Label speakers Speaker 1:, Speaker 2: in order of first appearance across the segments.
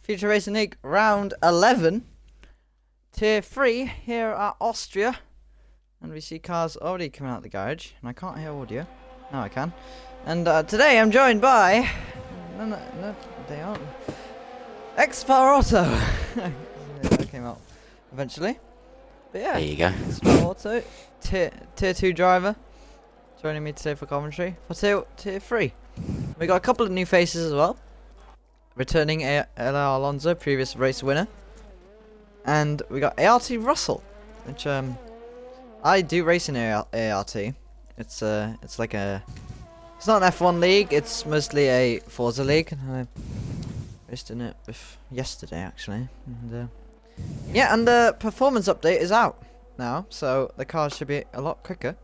Speaker 1: Future Racing League round 11, tier 3 here at Austria. And we see cars already coming out of the garage, and I can't hear audio. Now I can. And today I'm joined by... No, they aren't. Xpar Auto. That came out eventually. But yeah,
Speaker 2: There you go.
Speaker 1: Xpar Auto, tier 2 driver, joining me today for commentary for tier 3. We got a couple of new faces as well. Returning LR Alonso, previous race winner. And we got ART Russell, which I do race in ART. It's like a... It's not an F1 league, it's mostly a Forza league. And I raced in it yesterday, actually. And, yeah, and the performance update is out now, so the cars should be a lot quicker.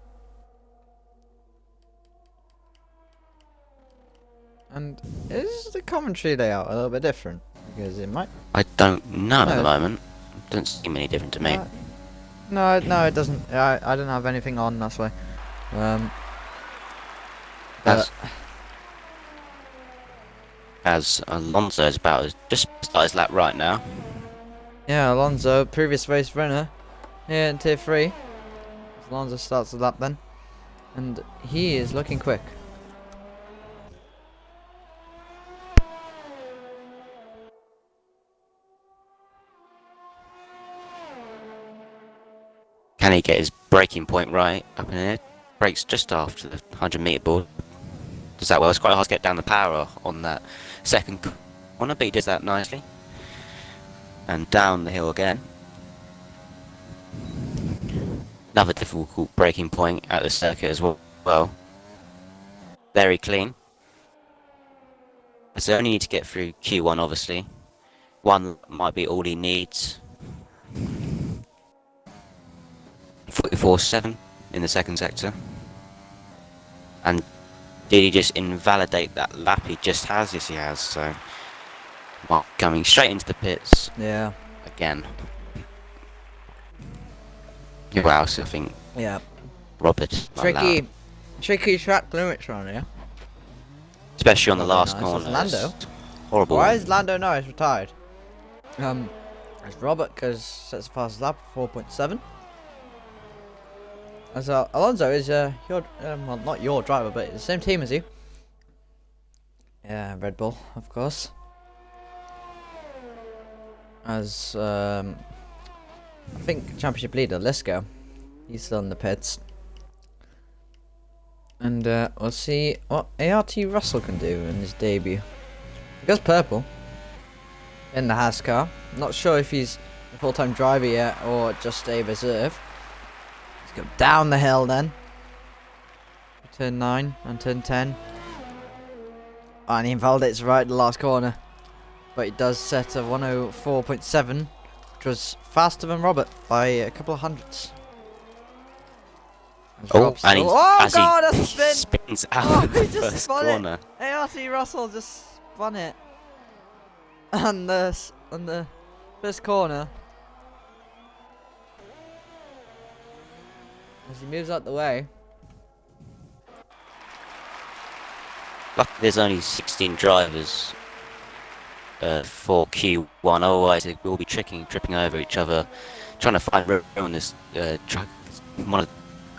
Speaker 1: And is the commentary layout a little bit different? Because it might...
Speaker 2: I don't know at the moment. Doesn't seem any different to me.
Speaker 1: No, it doesn't. I don't have anything on, that's why.
Speaker 2: As Alonso is just started his lap right now.
Speaker 1: Yeah, Alonso, previous race winner here in tier 3. Alonso starts the lap then. And he is looking quick.
Speaker 2: Can he get his braking point right up in here? Brakes just after the 100-meter board. Does that well? It's quite hard to get down the power on that second corner, but he does that nicely. And down the hill again. Another difficult braking point at the circuit as well. Very clean. So only need to get through Q1, obviously. One might be all he needs. 44.7 in the second sector. And did he just invalidate that lap he just has? Yes, he has. So, well, coming straight into the pits.
Speaker 1: Yeah.
Speaker 2: Again. Wow, so I think
Speaker 1: Yeah.
Speaker 2: Robert.
Speaker 1: Tricky track limits around here.
Speaker 2: Especially on the
Speaker 1: Not very
Speaker 2: last
Speaker 1: nice.
Speaker 2: corner.
Speaker 1: It's Lando.
Speaker 2: Horrible.
Speaker 1: Why is Lando Norris retired? As Robert because sets the fastest lap 4.7. As Alonso is your well, not your driver, but the same team as you. Yeah, Red Bull, of course. As I think championship leader Lisco, he's still in the pits. And we'll see what ART Russell can do in his debut. He goes purple in the Haas car. Not sure if he's a full-time driver yet or just a reserve. Go down the hill then. Turn 9 and turn 10. Oh, and he invalidates right at the last corner. But he does set a 104.7, which was faster than Robert by a couple of hundreds.
Speaker 2: Oh, and he,
Speaker 1: that's a spin!
Speaker 2: spins out
Speaker 1: Oh,
Speaker 2: of the
Speaker 1: he just
Speaker 2: first
Speaker 1: spun
Speaker 2: corner.
Speaker 1: it! ART Russell just spun it. And the first corner. As he moves out the way.
Speaker 2: Luckily there's only 16 drivers for Q1, otherwise they will be tripping over each other, trying to find room on this track.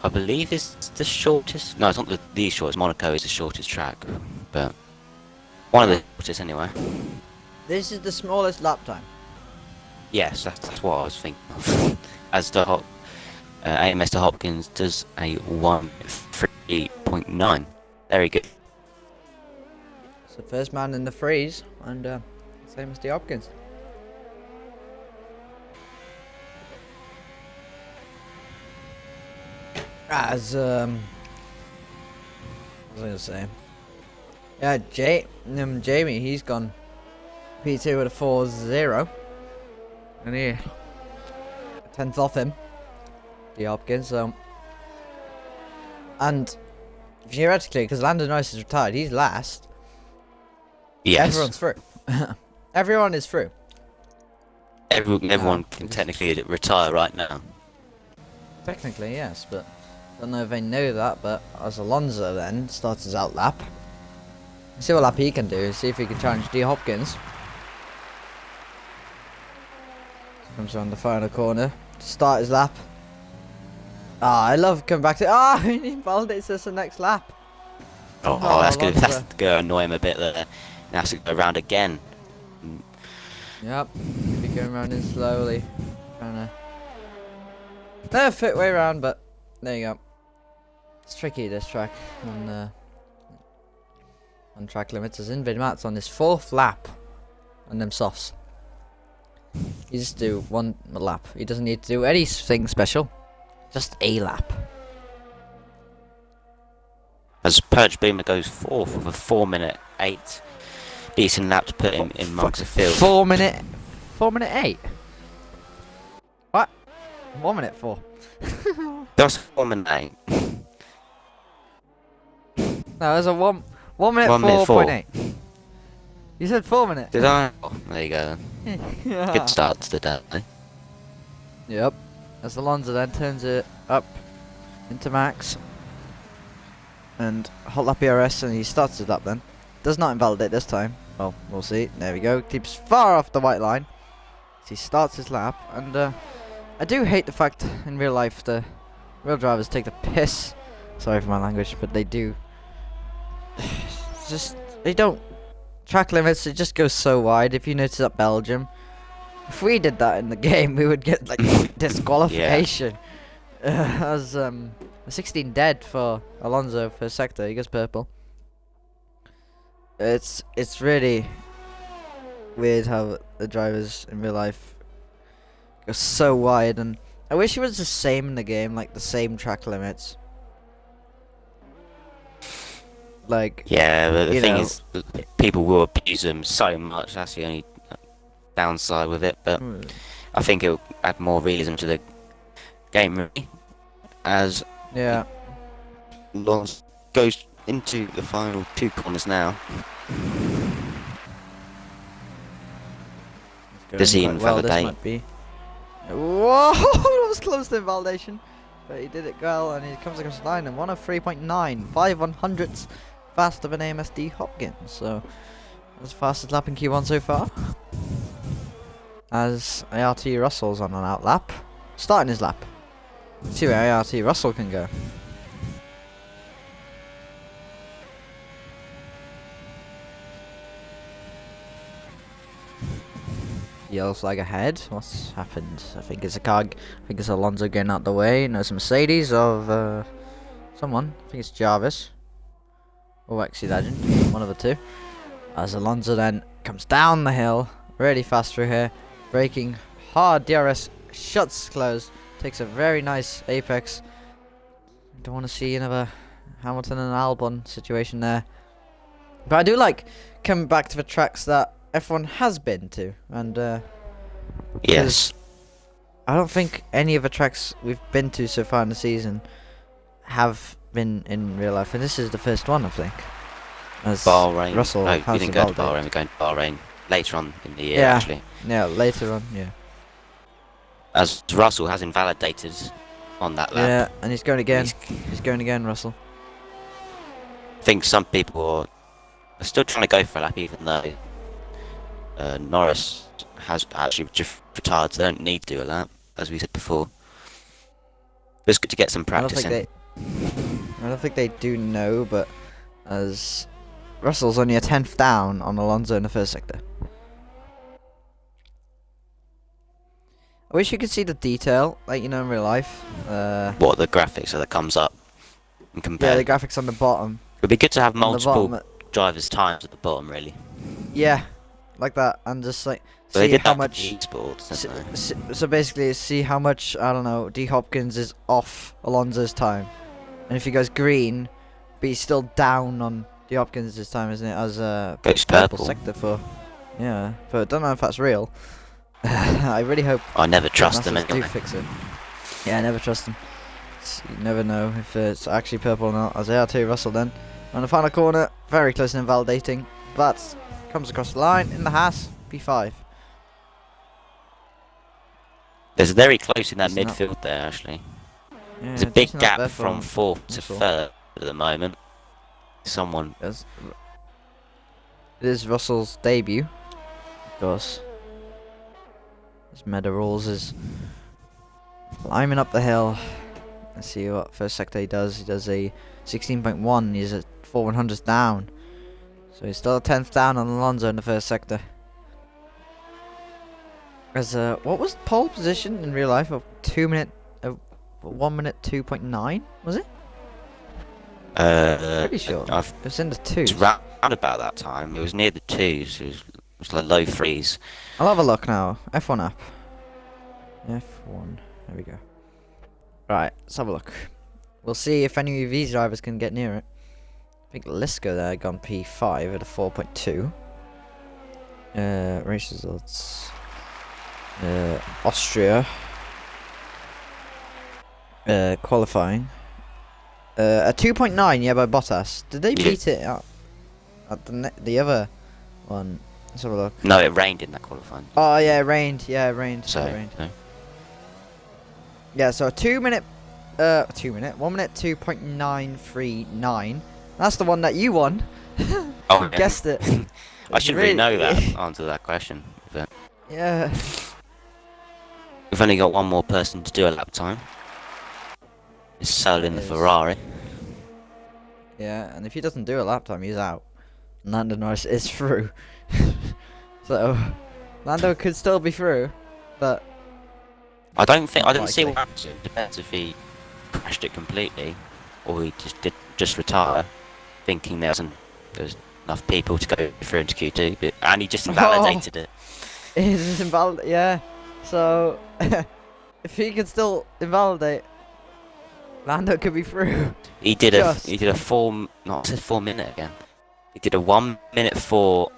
Speaker 2: I believe this is the shortest. No, it's not the shortest. Monaco is the shortest track, but one of the shortest anyway.
Speaker 1: This is the smallest lap time.
Speaker 2: Yes, that's what I was thinking of. As the AMS to Hopkins does a 1:3.9. Very good.
Speaker 1: It's the first man in the freeze, and same as the Hopkins. As what was I gonna say? Yeah, Jamie, he's gone P2 with a 4-0, and he 10th off him. The Hopkins, and theoretically, because Lando Norris is retired, he's last.
Speaker 2: Yes.
Speaker 1: Everyone's through. Everyone is through.
Speaker 2: Everyone can technically retire right now.
Speaker 1: Technically, yes, but I don't know if they know that. But as Alonso then starts his out lap, see what lap he can do. See if he can challenge D Hopkins. Comes around the final corner to start his lap. Ah, I love coming back to. Ah, he invalidates us the next lap.
Speaker 2: Oh,
Speaker 1: Oh,
Speaker 2: that's good.
Speaker 1: Alonso.
Speaker 2: That's gonna annoy him a bit there. He has to go around again.
Speaker 1: Yep, be going around in slowly. Trying to. Perfect way around, but there you go. It's tricky this track on track limits. As Invid Matt's on his 4th lap on them softs. You just do 1 lap. He doesn't need to do anything special. Just a lap.
Speaker 2: As Perch Boomer goes 4th with a 4-minute 8. Decent lap to put him in amongst the field.
Speaker 1: 4 minute 8. What? 1 minute 4.
Speaker 2: That's 4-minute 8.
Speaker 1: No, there's a 1 minute
Speaker 2: 1 minute
Speaker 1: 4.8. You said 4 minutes.
Speaker 2: Did I? Oh, there you go. Good start to the day.
Speaker 1: Yep. As Alonso then turns it up into max. And hot lap ERS, and he starts it up then. Does not invalidate this time. Well, we'll see. There we go. Keeps far off the white line. So he starts his lap. And I do hate the fact in real life the real drivers take the piss. Sorry for my language, but they do. Just, they don't. Track limits, it just goes so wide. If you notice at Belgium, if we did that in the game, we would get like disqualification. As 16 dead for Alonso for sector. He goes purple. It's really weird how the drivers in real life go so wide, and I wish it was the same in the game, like the same track limits. Like,
Speaker 2: yeah, but the thing
Speaker 1: know,
Speaker 2: is, people will abuse them so much. That's the only downside with it. But I think it'll add more realism to the game, really. As
Speaker 1: yeah,
Speaker 2: Lawrence goes into the final 2 corners now. Does he invalidate?
Speaker 1: Might be. Whoa, that was close to invalidation, but he did it well, and he comes across the line in 103.9, 5/100ths faster than AMSD Hopkins. So that's the fastest lap in Q1 so far. As ART Russell's on an out lap, starting his lap. Let's see where ART Russell can go. Yellow flag ahead. What's happened? I think it's a car. I think it's Alonso getting out the way. No, it's a Mercedes of someone. I think it's Jarvis or Exy Legend. One of the two. As Alonso then comes down the hill, really fast through here, braking hard. DRS shuts closed. Takes a very nice apex. Don't want to see another Hamilton and Albon situation there. But I do like coming back to the tracks that F1 has been to, and
Speaker 2: Yes.
Speaker 1: I don't think any of the tracks we've been to so far in the season have been in real life, and this is the first one, I think. As
Speaker 2: Bahrain.
Speaker 1: Russell
Speaker 2: No,
Speaker 1: has
Speaker 2: we didn't go to
Speaker 1: invalidated.
Speaker 2: Bahrain. We're going to Bahrain later on in the year,
Speaker 1: Yeah.
Speaker 2: actually.
Speaker 1: Yeah, later on, yeah.
Speaker 2: As Russell has invalidated on that lap.
Speaker 1: Yeah, and he's going again.
Speaker 2: He's-
Speaker 1: He's going again, Russell.
Speaker 2: I think some people are still trying to go for a lap, even though Norris has actually just retired, so they don't need to do a lap, as we said before. But it's good to get some practice in.
Speaker 1: I don't think they do know, but as Russell's only a 10th down on Alonso in the first sector. I wish you could see the detail, like you know in real life.
Speaker 2: What, the graphics that comes up and compare?
Speaker 1: Yeah, the graphics on the bottom.
Speaker 2: It'd be good to have
Speaker 1: On the
Speaker 2: multiple
Speaker 1: bottom,
Speaker 2: drivers' times at the bottom, really.
Speaker 1: yeah, like that, and just like
Speaker 2: But they
Speaker 1: see
Speaker 2: did
Speaker 1: how
Speaker 2: that
Speaker 1: much.
Speaker 2: for esports, didn't they?
Speaker 1: So basically, see how much, I don't know, D Hopkins is off Alonso's time, and if he goes green, but he's still down on D Hopkins' time, isn't it? As
Speaker 2: Goes
Speaker 1: purple
Speaker 2: purple.
Speaker 1: sector for, yeah, but I don't know if that's real. I really hope
Speaker 2: I never trust them
Speaker 1: Masters
Speaker 2: anyway.
Speaker 1: do fix it. Yeah, I never trust them. You never know if it's actually purple or not. As ART Russell then on the final corner, very close to invalidating, but comes across the line in the Haas P5.
Speaker 2: There's very close in that
Speaker 1: Isn't that-
Speaker 2: midfield there, actually.
Speaker 1: Yeah,
Speaker 2: There's a big
Speaker 1: just not there
Speaker 2: gap from
Speaker 1: for
Speaker 2: 4th to
Speaker 1: Russell.
Speaker 2: 3rd at the moment. Someone.
Speaker 1: Yes. It is Russell's debut, of course. This Meta Rules is climbing up the hill. Let's see what first sector he does. He does a 16.1. He's at 400s down. So he's still 10th down on Alonso in the first sector. As what was pole position in real life? 1 minute 2.9 was it? Pretty sure. It was in the twos.
Speaker 2: It's round about that time. It was near the twos. It was like low threes.
Speaker 1: I'll have a look now. F1 app. F1. There we go. Right, let's have a look. We'll see if any of these drivers can get near it. I think Lisco there gone P5 at a 4.2. Race results. Austria. Qualifying. A 2.9, yeah, by Bottas. Did they beat it at the other one? Let's have a look.
Speaker 2: No, it rained in that qualifying.
Speaker 1: Oh yeah, it rained. Yeah, it rained.
Speaker 2: So,
Speaker 1: it rained.
Speaker 2: no.
Speaker 1: Yeah, so a 1 minute 2.939. That's the one that you won.
Speaker 2: Oh, yeah.
Speaker 1: Guessed it.
Speaker 2: I should really know that answer to that question. But
Speaker 1: Yeah.
Speaker 2: we've only got one more person to do a lap time. It's Searle in the
Speaker 1: Yes.
Speaker 2: Ferrari.
Speaker 1: Yeah, and if he doesn't do a lap time, he's out. Lando Norris is through. So Lando could still be through, but
Speaker 2: I don't see
Speaker 1: Likely.
Speaker 2: what happens. It depends if he crashed it completely, or he just retire, thinking there's enough people to go through into Q2, and he just invalidated it.
Speaker 1: he's invalid. Yeah. So if he can still invalidate, Lando could be through.
Speaker 2: He did a 4 minute again. He did a 1 minute 4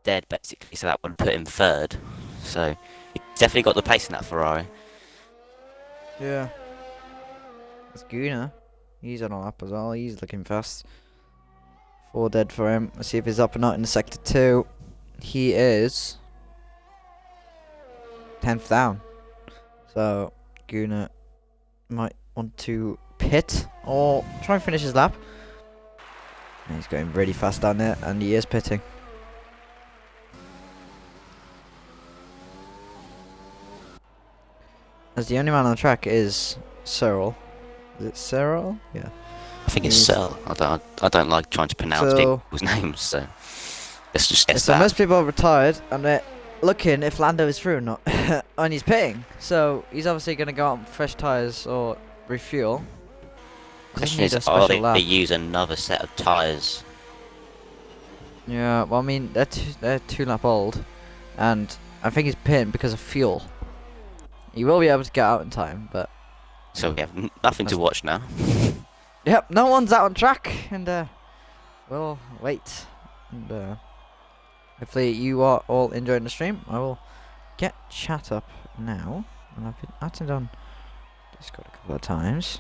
Speaker 2: dead basically, so that would put him third. So he definitely got the pace in that Ferrari.
Speaker 1: Yeah. That's Guna. He's on a lap as well. He's looking fast. 4 dead for him. Let's see if he's up or not in the sector 2. He is 10th down. So Guna might want to pit or try and finish his lap. And he's going really fast down there, and he is pitting. As the only man on the track is Cyril. Is it Cyril? Yeah.
Speaker 2: I think it's
Speaker 1: He's-
Speaker 2: Searle. I don't like trying to pronounce
Speaker 1: So-
Speaker 2: people's names, so let's just guess
Speaker 1: So
Speaker 2: that.
Speaker 1: most people are retired, and they're looking if Lando is through or not. And he's pitting, so he's obviously going to go on fresh tyres or refuel.
Speaker 2: Question
Speaker 1: Need
Speaker 2: is,
Speaker 1: a special
Speaker 2: they
Speaker 1: lap.
Speaker 2: use another set of tyres?
Speaker 1: Yeah, well, I mean, they're 2 lap old, and I think he's pitting because of fuel. He will be able to get out in time, but
Speaker 2: So we have nothing to watch now.
Speaker 1: yep, no one's out on track, and we'll wait. And hopefully you are all enjoying the stream. I will get chat up now, and I've been added on Discord a couple of times.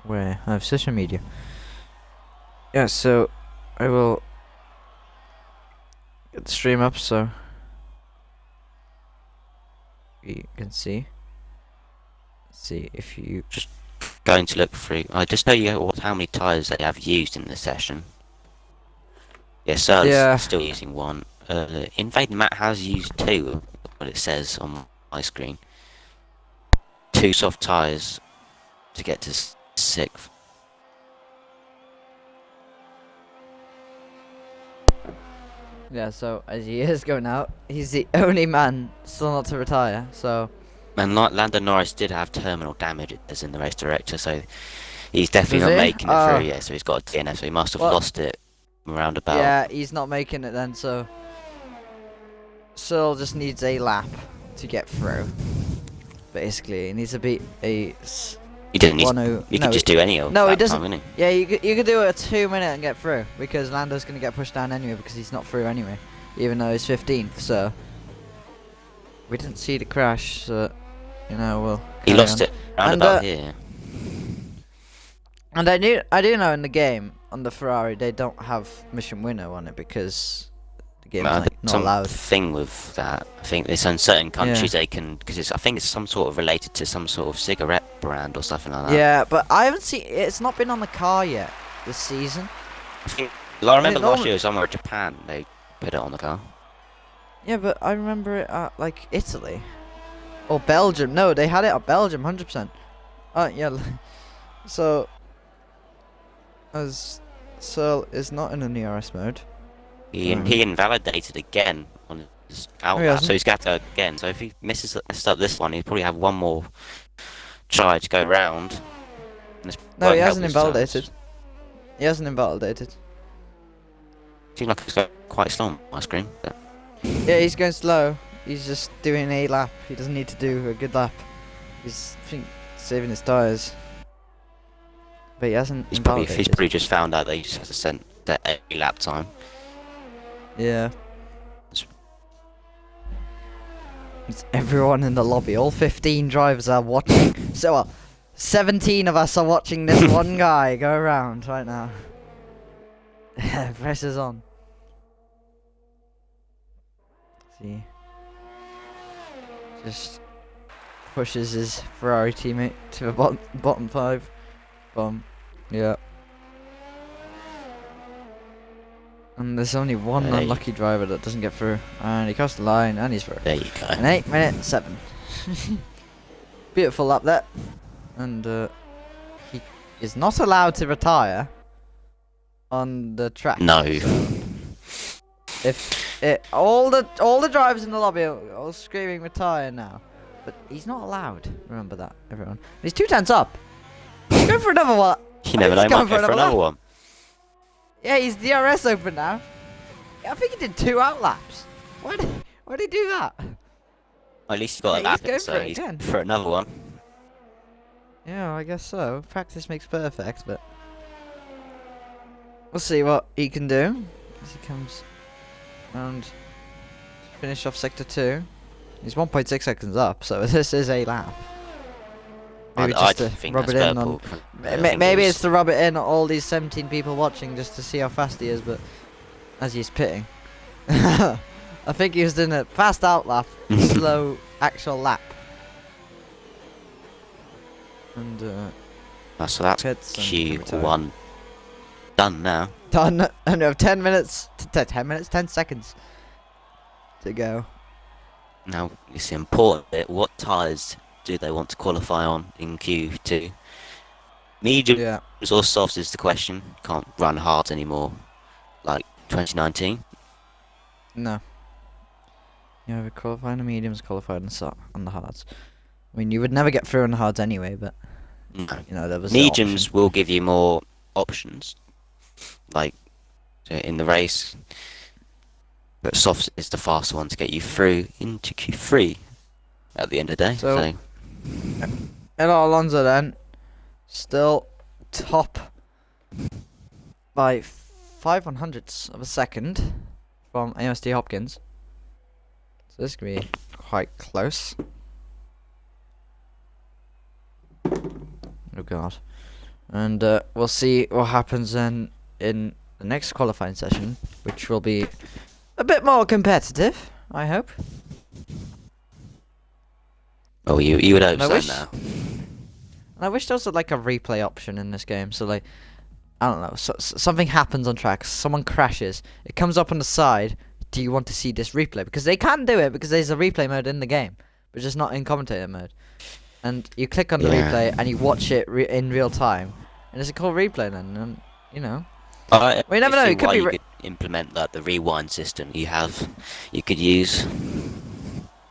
Speaker 1: Where I have social media. Yeah, so I will get the stream up so you can see. See if you
Speaker 2: Going to look through. I just tell you how many tyres they have used in the session. Yeah, Searle's
Speaker 1: Yeah.
Speaker 2: still using 1. Invade Matt has used 2, what it says on my screen. 2 soft tyres to get to 6th.
Speaker 1: Yeah, so as he is going out, he's the only man still not to retire, so
Speaker 2: And Lando Norris did have terminal damage as in the race director, so he's definitely
Speaker 1: Does
Speaker 2: not
Speaker 1: he?
Speaker 2: making it
Speaker 1: Oh.
Speaker 2: through yet, so he's got a DNF, so he must have
Speaker 1: Well,
Speaker 2: lost it around about.
Speaker 1: yeah, he's not making it then, so Searle just needs a lap to get through. Basically, he needs to beat a
Speaker 2: He didn't need,
Speaker 1: 1-0.
Speaker 2: he
Speaker 1: No,
Speaker 2: could just do any old
Speaker 1: no, he
Speaker 2: lap
Speaker 1: doesn't.
Speaker 2: time, couldn't
Speaker 1: yeah, you could do a 2 minute and get through because Lando's gonna get pushed down anyway because he's not through anyway, even though he's 15th. So we didn't see the crash, so you know we'll.
Speaker 2: he? He
Speaker 1: carry
Speaker 2: lost
Speaker 1: on.
Speaker 2: it round
Speaker 1: And,
Speaker 2: about here.
Speaker 1: And I do know in the game on the Ferrari they don't have mission winner on it because the game's like not
Speaker 2: some
Speaker 1: allowed.
Speaker 2: thing with that. I think it's in certain countries they can, because I think it's some sort of related to some sort of cigarette brand or something like that.
Speaker 1: Yeah, but I haven't seen. It's not been on the car yet this season.
Speaker 2: I think, I remember last
Speaker 1: normally-
Speaker 2: year somewhere in Japan they put it on the car.
Speaker 1: Yeah, but I remember it at like Italy or Belgium. No, they had it at Belgium, 100%. Yeah. So as Searle is not in an ERS mode.
Speaker 2: He invalidated again on his outlap,
Speaker 1: hasn't?
Speaker 2: so he's got to again. So if he messed up this one, he'd probably have one more try to go round. And this
Speaker 1: No,
Speaker 2: won't
Speaker 1: he
Speaker 2: help
Speaker 1: hasn't
Speaker 2: his times.
Speaker 1: invalidated. He hasn't invalidated.
Speaker 2: Seems like it's going quite slow on my screen. But
Speaker 1: Yeah, he's going slow. He's just doing a lap. He doesn't need to do a good lap. He's, I think, saving his tyres. But he hasn't
Speaker 2: he's
Speaker 1: invalidated.
Speaker 2: probably just found out that he just has to send that a lap time.
Speaker 1: Yeah. It's everyone in the lobby. All 15 drivers are watching. So, 17 of us are watching this one guy go around right now. Pressure's on. See. Just pushes his Ferrari teammate to the bottom 5. Boom. Yeah. And there's only one
Speaker 2: There you-
Speaker 1: unlucky driver that doesn't get through. And he crossed the line and he's through.
Speaker 2: There you go.
Speaker 1: An 8-minute 7. Beautiful lap there. And he is not allowed to retire on the track.
Speaker 2: No.
Speaker 1: So if all the drivers in the lobby are all screaming retire now. But he's not allowed. Remember that, everyone. He's 2 tenths up. He's going for another one.
Speaker 2: You never know,
Speaker 1: He's
Speaker 2: might
Speaker 1: going
Speaker 2: go for another
Speaker 1: lap.
Speaker 2: one.
Speaker 1: Yeah, he's DRS open now. Yeah, I think he did 2 outlaps. Why did he do that?
Speaker 2: Well, at least he got
Speaker 1: Yeah,
Speaker 2: a lap
Speaker 1: he's going
Speaker 2: in, so
Speaker 1: for it
Speaker 2: he's
Speaker 1: again.
Speaker 2: for another one.
Speaker 1: Yeah, I guess so. Practice makes perfect, but we'll see what he can do as he comes round to finish off sector 2. He's 1.6 seconds up, so this is a lap. Maybe
Speaker 2: I
Speaker 1: just to
Speaker 2: think
Speaker 1: rub
Speaker 2: that's
Speaker 1: it in on.
Speaker 2: purple. I think
Speaker 1: Maybe
Speaker 2: it
Speaker 1: it's to rub it in on all these 17 people watching just to see how fast he is, but as he's pitting. I think he was doing a fast out lap, slow actual lap. And
Speaker 2: so that's
Speaker 1: pits and retire.
Speaker 2: Q1 done now.
Speaker 1: Done. And we have 10 minutes, 10 seconds to go.
Speaker 2: Now, it's the important bit. What tyres do they want to qualify on in Q2? Mediums
Speaker 1: Yeah.
Speaker 2: or softs is the question. Can't run hard anymore, like 2019.
Speaker 1: No. You either qualify on the mediums, qualified on the hards. I mean, you would never get through on the hards anyway, but
Speaker 2: No.
Speaker 1: you know there was the
Speaker 2: Mediums
Speaker 1: option.
Speaker 2: will give you more options, like in the race. But softs is the faster one to get you through into Q3 at the end of the day.
Speaker 1: So-
Speaker 2: So
Speaker 1: Ella Alonso then, still top by 5/100ths of a second from AMSD Hopkins. So this could be quite close. Oh god. And we'll see what happens then in the next qualifying session, which will be a bit more competitive, I hope.
Speaker 2: well, you would hope
Speaker 1: And I
Speaker 2: so
Speaker 1: wish-
Speaker 2: now.
Speaker 1: And I wish there was like a replay option in this game. So like, I don't know, something happens on track, someone crashes, it comes up on the side. Do you want to see this replay? Because they can do it because there's a replay mode in the game, but just not in commentator mode. And you click on the
Speaker 2: Yeah.
Speaker 1: replay and you watch it in real time, and it's a cool replay then. And you know,
Speaker 2: I
Speaker 1: well, you never know,
Speaker 2: see
Speaker 1: it could
Speaker 2: why
Speaker 1: be
Speaker 2: you
Speaker 1: re-
Speaker 2: could implement like the rewind system you could use.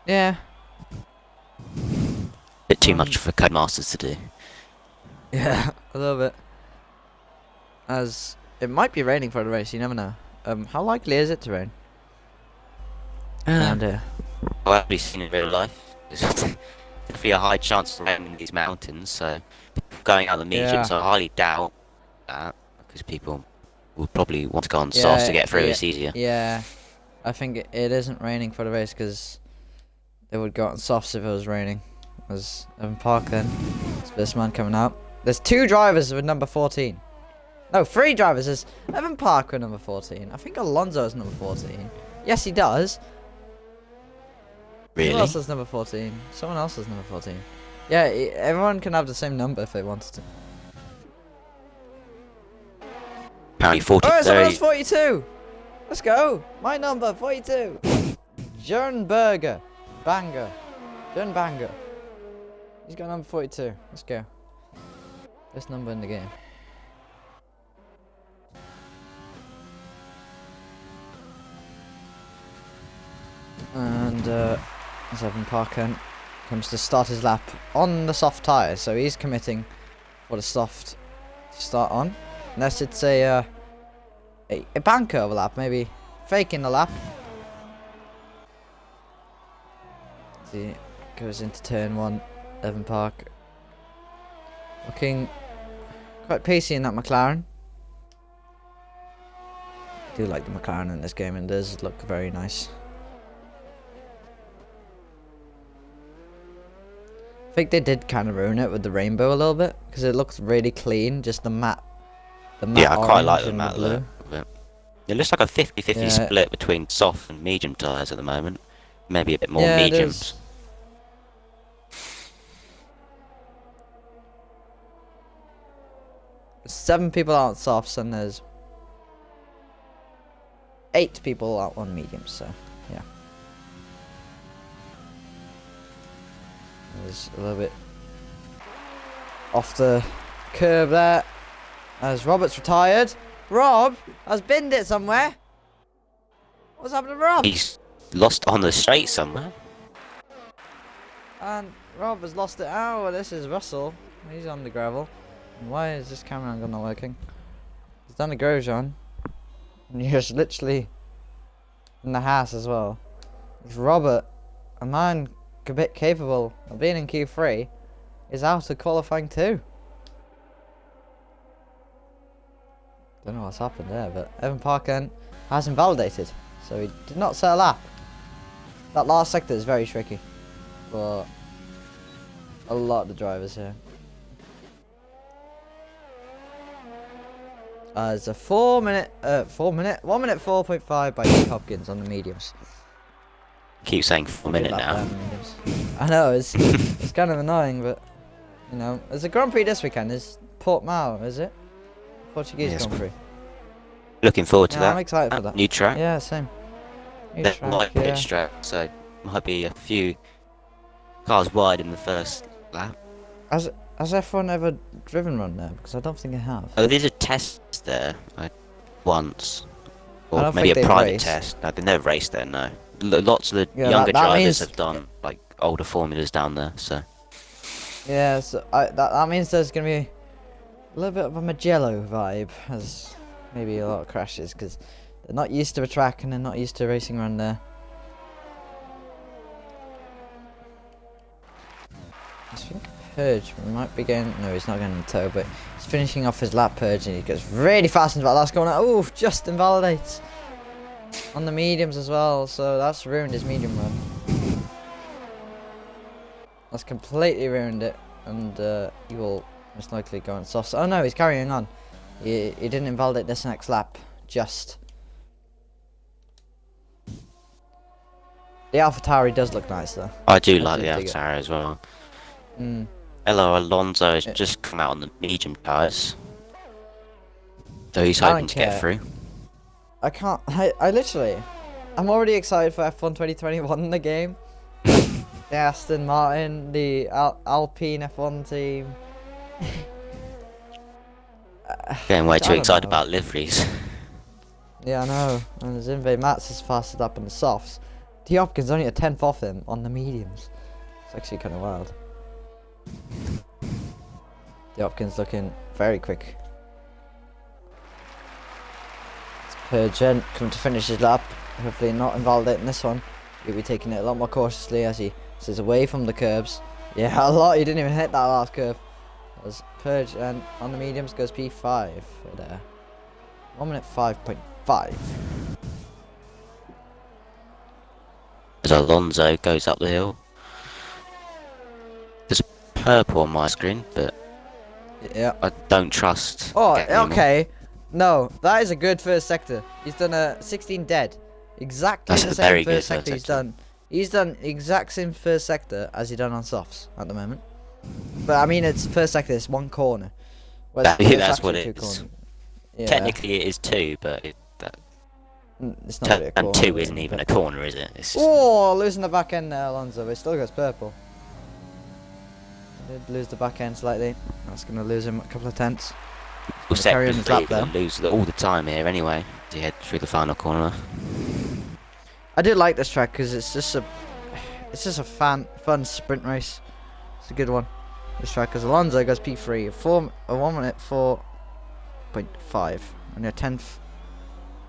Speaker 1: yeah,
Speaker 2: Bit too much for Codemasters to do.
Speaker 1: yeah, a little bit. As it might be raining for the race, you never know. How likely is it to rain? Around here.
Speaker 2: I've actually seen in real life. There's definitely a high chance of rain in these mountains, so going out the mediums,
Speaker 1: Yeah.
Speaker 2: I highly doubt that because people will probably want to go on softs to get through.
Speaker 1: yeah,
Speaker 2: It's easier.
Speaker 1: Yeah, I think it isn't raining for the race because they would go on softs if it was raining. There's Evan Park then. It's this man coming out. There's 2 drivers with number 14. No, 3 drivers. There's Evan Park with number 14. I think Alonso is number 14. Yes, he does. Who
Speaker 2: Really?
Speaker 1: else has number 14? Someone else has number 14. Yeah, everyone can have the same number if they wanted to.
Speaker 2: Apparently 40.
Speaker 1: Oh, someone
Speaker 2: there
Speaker 1: else 42! Let's go! My number, 42! Jernberger. Banger. Jernbanger. He's got number 42. Let's go. Best number in the game. And as Evan Parker comes to start his lap on the soft tyres, so he's committing for the soft to start on. Unless it's a banker overlap, maybe faking the lap. See, goes into turn 1. Evan Parker looking quite pacey in that McLaren. I do like the McLaren in this game, and does look very nice. I think they did kind of ruin it with the rainbow a little bit, because it looks really clean, just the matte
Speaker 2: Yeah, I quite like the
Speaker 1: and
Speaker 2: matte
Speaker 1: blue.
Speaker 2: look of it. It looks like a 50-50 split between soft and medium tyres at the moment. Maybe a bit more
Speaker 1: Yeah, it
Speaker 2: mediums.
Speaker 1: is. There's 7 people out on softs, and there's 8 people out on mediums, so yeah. There's a little bit off the curb there as Robert's retired. Rob has binned it somewhere. What's happened to Rob?
Speaker 2: He's lost on the straight somewhere.
Speaker 1: And Rob has lost it. Oh, this is Russell. He's on the gravel. Why is this camera angle not working? He's done the Grosjean. And he's literally in the house as well. It's Robert, a man a bit capable of being in Q3, is out of qualifying too. Don't know what's happened there, but Evan Parker has invalidated, so he did not set a lap. That last sector is very tricky for a lot of the drivers here. It's a 1 minute 4.5 by Nick Hopkins on the mediums.
Speaker 2: Keep saying 4 minutes now.
Speaker 1: I know, it's it's kind of annoying, but you know, there's a Grand Prix this weekend. There's Portimao, is it? Portuguese
Speaker 2: Yes.
Speaker 1: Grand Prix.
Speaker 2: Looking forward to
Speaker 1: Yeah,
Speaker 2: that.
Speaker 1: I'm excited for that.
Speaker 2: New track.
Speaker 1: Yeah, same. New
Speaker 2: That
Speaker 1: track,
Speaker 2: light
Speaker 1: yeah.
Speaker 2: pitch track, so might be a few cars wide in the first lap.
Speaker 1: Has F1 ever driven run there? Because I don't think it have.
Speaker 2: Oh, there's a test there, once,
Speaker 1: I
Speaker 2: or
Speaker 1: don't
Speaker 2: maybe
Speaker 1: think
Speaker 2: a
Speaker 1: they've
Speaker 2: private
Speaker 1: raced.
Speaker 2: test. No, they've never raced there. No, lots of the
Speaker 1: Yeah,
Speaker 2: younger
Speaker 1: that
Speaker 2: drivers
Speaker 1: means-
Speaker 2: have done like older formulas down there. So
Speaker 1: Yeah, so that means there's gonna be a little bit of a Magello vibe, as maybe a lot of crashes, because they're not used to a track and they're not used to racing around there. I think Purge might be getting, no, he's not getting the toe, but he's finishing off his lap Purge, and he gets really fast into that last corner. Oh, just invalidates on the mediums as well, so that's ruined his medium run. That's completely ruined it, and he will most likely go on softs. Oh no, he's carrying on. He didn't invalidate this next lap, just. The AlphaTauri does look nice though.
Speaker 2: I do
Speaker 1: I
Speaker 2: like
Speaker 1: do
Speaker 2: the
Speaker 1: dig it.
Speaker 2: AlphaTauri as well.
Speaker 1: Mm.
Speaker 2: Elo Alonso has
Speaker 1: Yeah.
Speaker 2: just come out on the medium tyres, so he's
Speaker 1: I
Speaker 2: hoping
Speaker 1: don't
Speaker 2: to get
Speaker 1: care.
Speaker 2: through.
Speaker 1: I can't. I literally. I'm already excited for F1 2021 in the game. The Aston Martin, the Alpine F1 team.
Speaker 2: Getting way
Speaker 1: I
Speaker 2: too
Speaker 1: don't
Speaker 2: excited
Speaker 1: know.
Speaker 2: about liveries.
Speaker 1: Yeah, I know. And Zinve Mats is fastest up on the softs. D. Hopkins only a 10th off him on the mediums. It's actually kind of wild. D. Hopkins looking very quick. It's Purgen coming to finish his lap. Hopefully not invalidating this one. He'll be taking it a lot more cautiously as he stays away from the curbs. Yeah, a lot. He didn't even hit that last curve. As Purge and on the mediums goes P5 for there. 1 minute 5.5.
Speaker 2: As Alonso goes up the hill. There's purple on my screen, but
Speaker 1: Yeah.
Speaker 2: I don't trust.
Speaker 1: Oh,
Speaker 2: getting them.
Speaker 1: okay. No, that is a good first sector. He's done a 16 dead. Exactly
Speaker 2: That's
Speaker 1: the
Speaker 2: a
Speaker 1: same
Speaker 2: very good
Speaker 1: first sector
Speaker 2: first
Speaker 1: he's
Speaker 2: sector.
Speaker 1: done. He's done exact same first sector as he done on softs at the moment. But I mean, it's first sector. It's one corner. Whereas
Speaker 2: Yeah,
Speaker 1: it's
Speaker 2: that's what
Speaker 1: actually
Speaker 2: it
Speaker 1: two
Speaker 2: is.
Speaker 1: corners. Yeah.
Speaker 2: Technically it is 2, but
Speaker 1: It's not really a corner.
Speaker 2: Turn 2 isn't even a corner, is it? It's just,
Speaker 1: Oh, losing the back end there, Alonso. But it still goes purple. Did lose the back end slightly. That's going to lose him a couple of tenths.
Speaker 2: we'll
Speaker 1: carry on his lap
Speaker 2: and lose all the time here anyway as you head through the final corner.
Speaker 1: I do like this track because it's just a fun sprint race. It's a good one. This track because Alonso goes P3, 1 minute 4.5, and a 10th.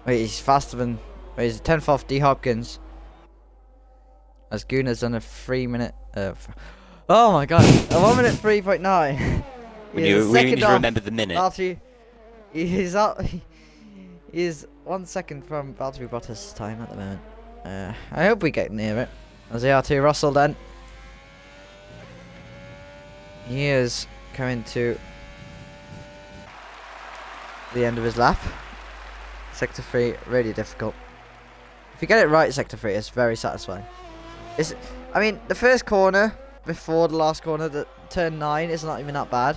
Speaker 1: Wait, he's faster than. Wait, he's a 10th off D Hopkins. As Guna's done a 3 minute. Oh my god, a 1 minute 3.9.
Speaker 2: When you really need to remember the minute.
Speaker 1: He's 1 second from Valtteri Bottas' time at the moment. I hope we get near it. As R2 Russell then. He is coming to the end of his lap. Sector 3, really difficult. If you get it right, Sector 3, it's very satisfying. I mean, the first corner, before the last corner, the turn 9 is not even that bad.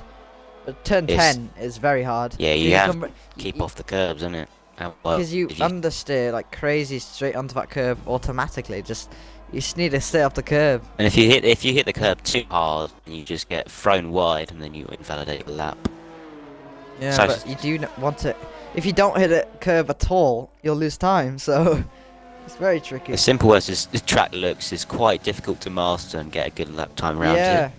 Speaker 1: But turn 10 is very hard.
Speaker 2: Yeah, you have to keep off the curbs, isn't it?
Speaker 1: Because you understeer like crazy straight onto that curb automatically. You just need to stay off the curb.
Speaker 2: And if you hit the curb too hard, you just get thrown wide, and then you invalidate the lap.
Speaker 1: Yeah,
Speaker 2: so
Speaker 1: but you do want to. If you don't hit a curb at all, you'll lose time. So it's very tricky.
Speaker 2: As simple as the track looks, it's quite difficult to master and get a good lap time around it.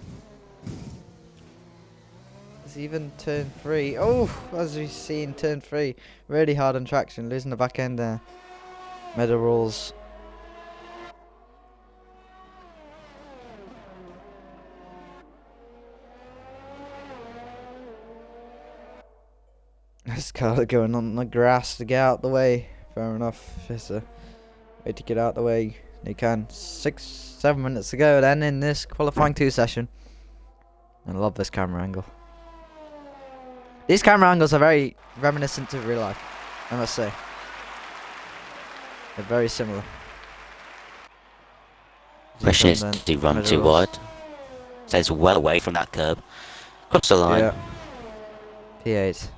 Speaker 1: It's even turn 3. Oh, as we see in turn 3, really hard on traction, losing the back end there. Medal rules. This car going on the grass to get out the way. Fair enough. Just a way to get out the way. You can. 6-7 minutes to go then in this qualifying 2 session. I love this camera angle. These camera angles are very reminiscent of real life, I must say. They're very similar.
Speaker 2: Question is, did he run too wide? Stays well away from that curb. Cross the line.
Speaker 1: Yeah. P8.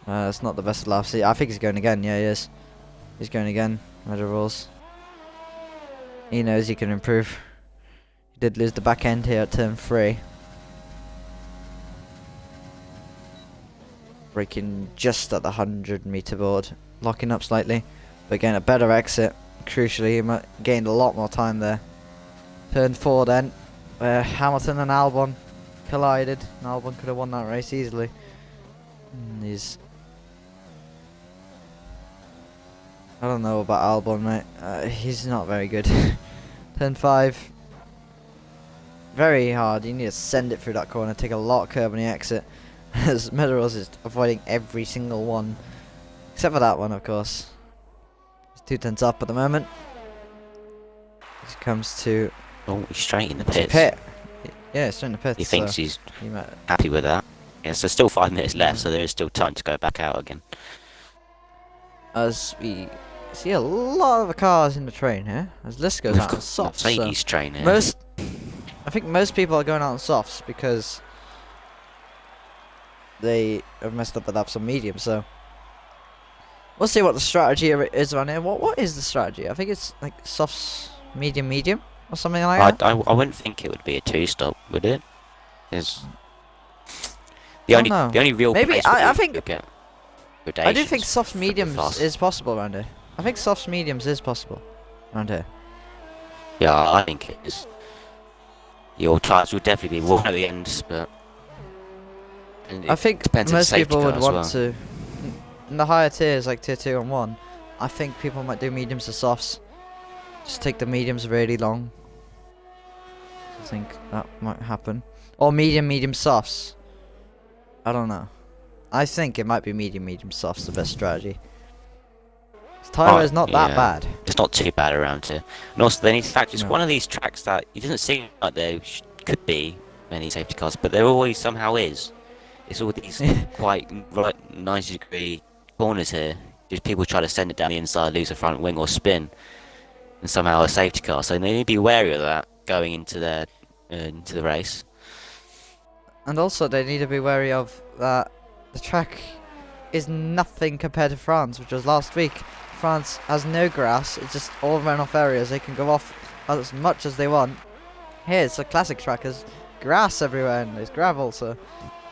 Speaker 1: That's not the best of laps. I think he's going again. Yeah, he is. He's going again. Medal rules. He knows he can improve. He did lose the back end here at turn 3. Braking just at the 100-meter board. Locking up slightly. But getting a better exit. Crucially, he gained a lot more time there. Turn 4 then. Hamilton and Albon collided. And Albon could have won that race easily. I don't know about Albon, mate. He's not very good. Turn 5. Very hard. You need to send it through that corner. Take a lot of curb on the exit. As Medeiros is avoiding every single one. Except for that one, of course. He's 2 tenths up at the moment. He comes to...
Speaker 2: Oh, he's straight in the pits.
Speaker 1: Yeah, straight in the pits.
Speaker 2: He thinks he's happy with that. Yeah, so still 5 minutes left, so there is still time to go back out again.
Speaker 1: As we see a lot of cars in the train here. As this goes out on softs.
Speaker 2: Mercedes train here.
Speaker 1: I think most people are going out on softs because they have messed up the laps on medium, so we'll see what the strategy is around here. What is the strategy? I think it's like softs, medium, or something like that.
Speaker 2: I wouldn't think it would be a 2-stop, would it? There's the only real
Speaker 1: maybe I think I do think soft
Speaker 2: for
Speaker 1: mediums is possible around here. I think soft mediums is possible around here.
Speaker 2: Yeah, I think it is. Your tires will definitely be worn at the ends, but
Speaker 1: I think most people would want to. In the higher tiers, like tier 2 and 1, I think people might do mediums to softs. Just take the mediums really long. I think that might happen. Or medium softs. I don't know. I think it might be medium softs the best strategy. Tyro is not that bad.
Speaker 2: It's not too bad around here. And also, they need to factor. It's one of these tracks that it doesn't seem like there could be many safety cars, but there always somehow is. It's all these quite 90-degree corners here. Just people try to send it down the inside, lose a front wing or spin, and somehow a safety car. So they need to be wary of that going into the race.
Speaker 1: And also, they need to be wary of that the track is nothing compared to France, which was last week. France has no grass. It's just all runoff areas. They can go off as much as they want. Here, it's a classic track. There's grass everywhere and there's gravel, so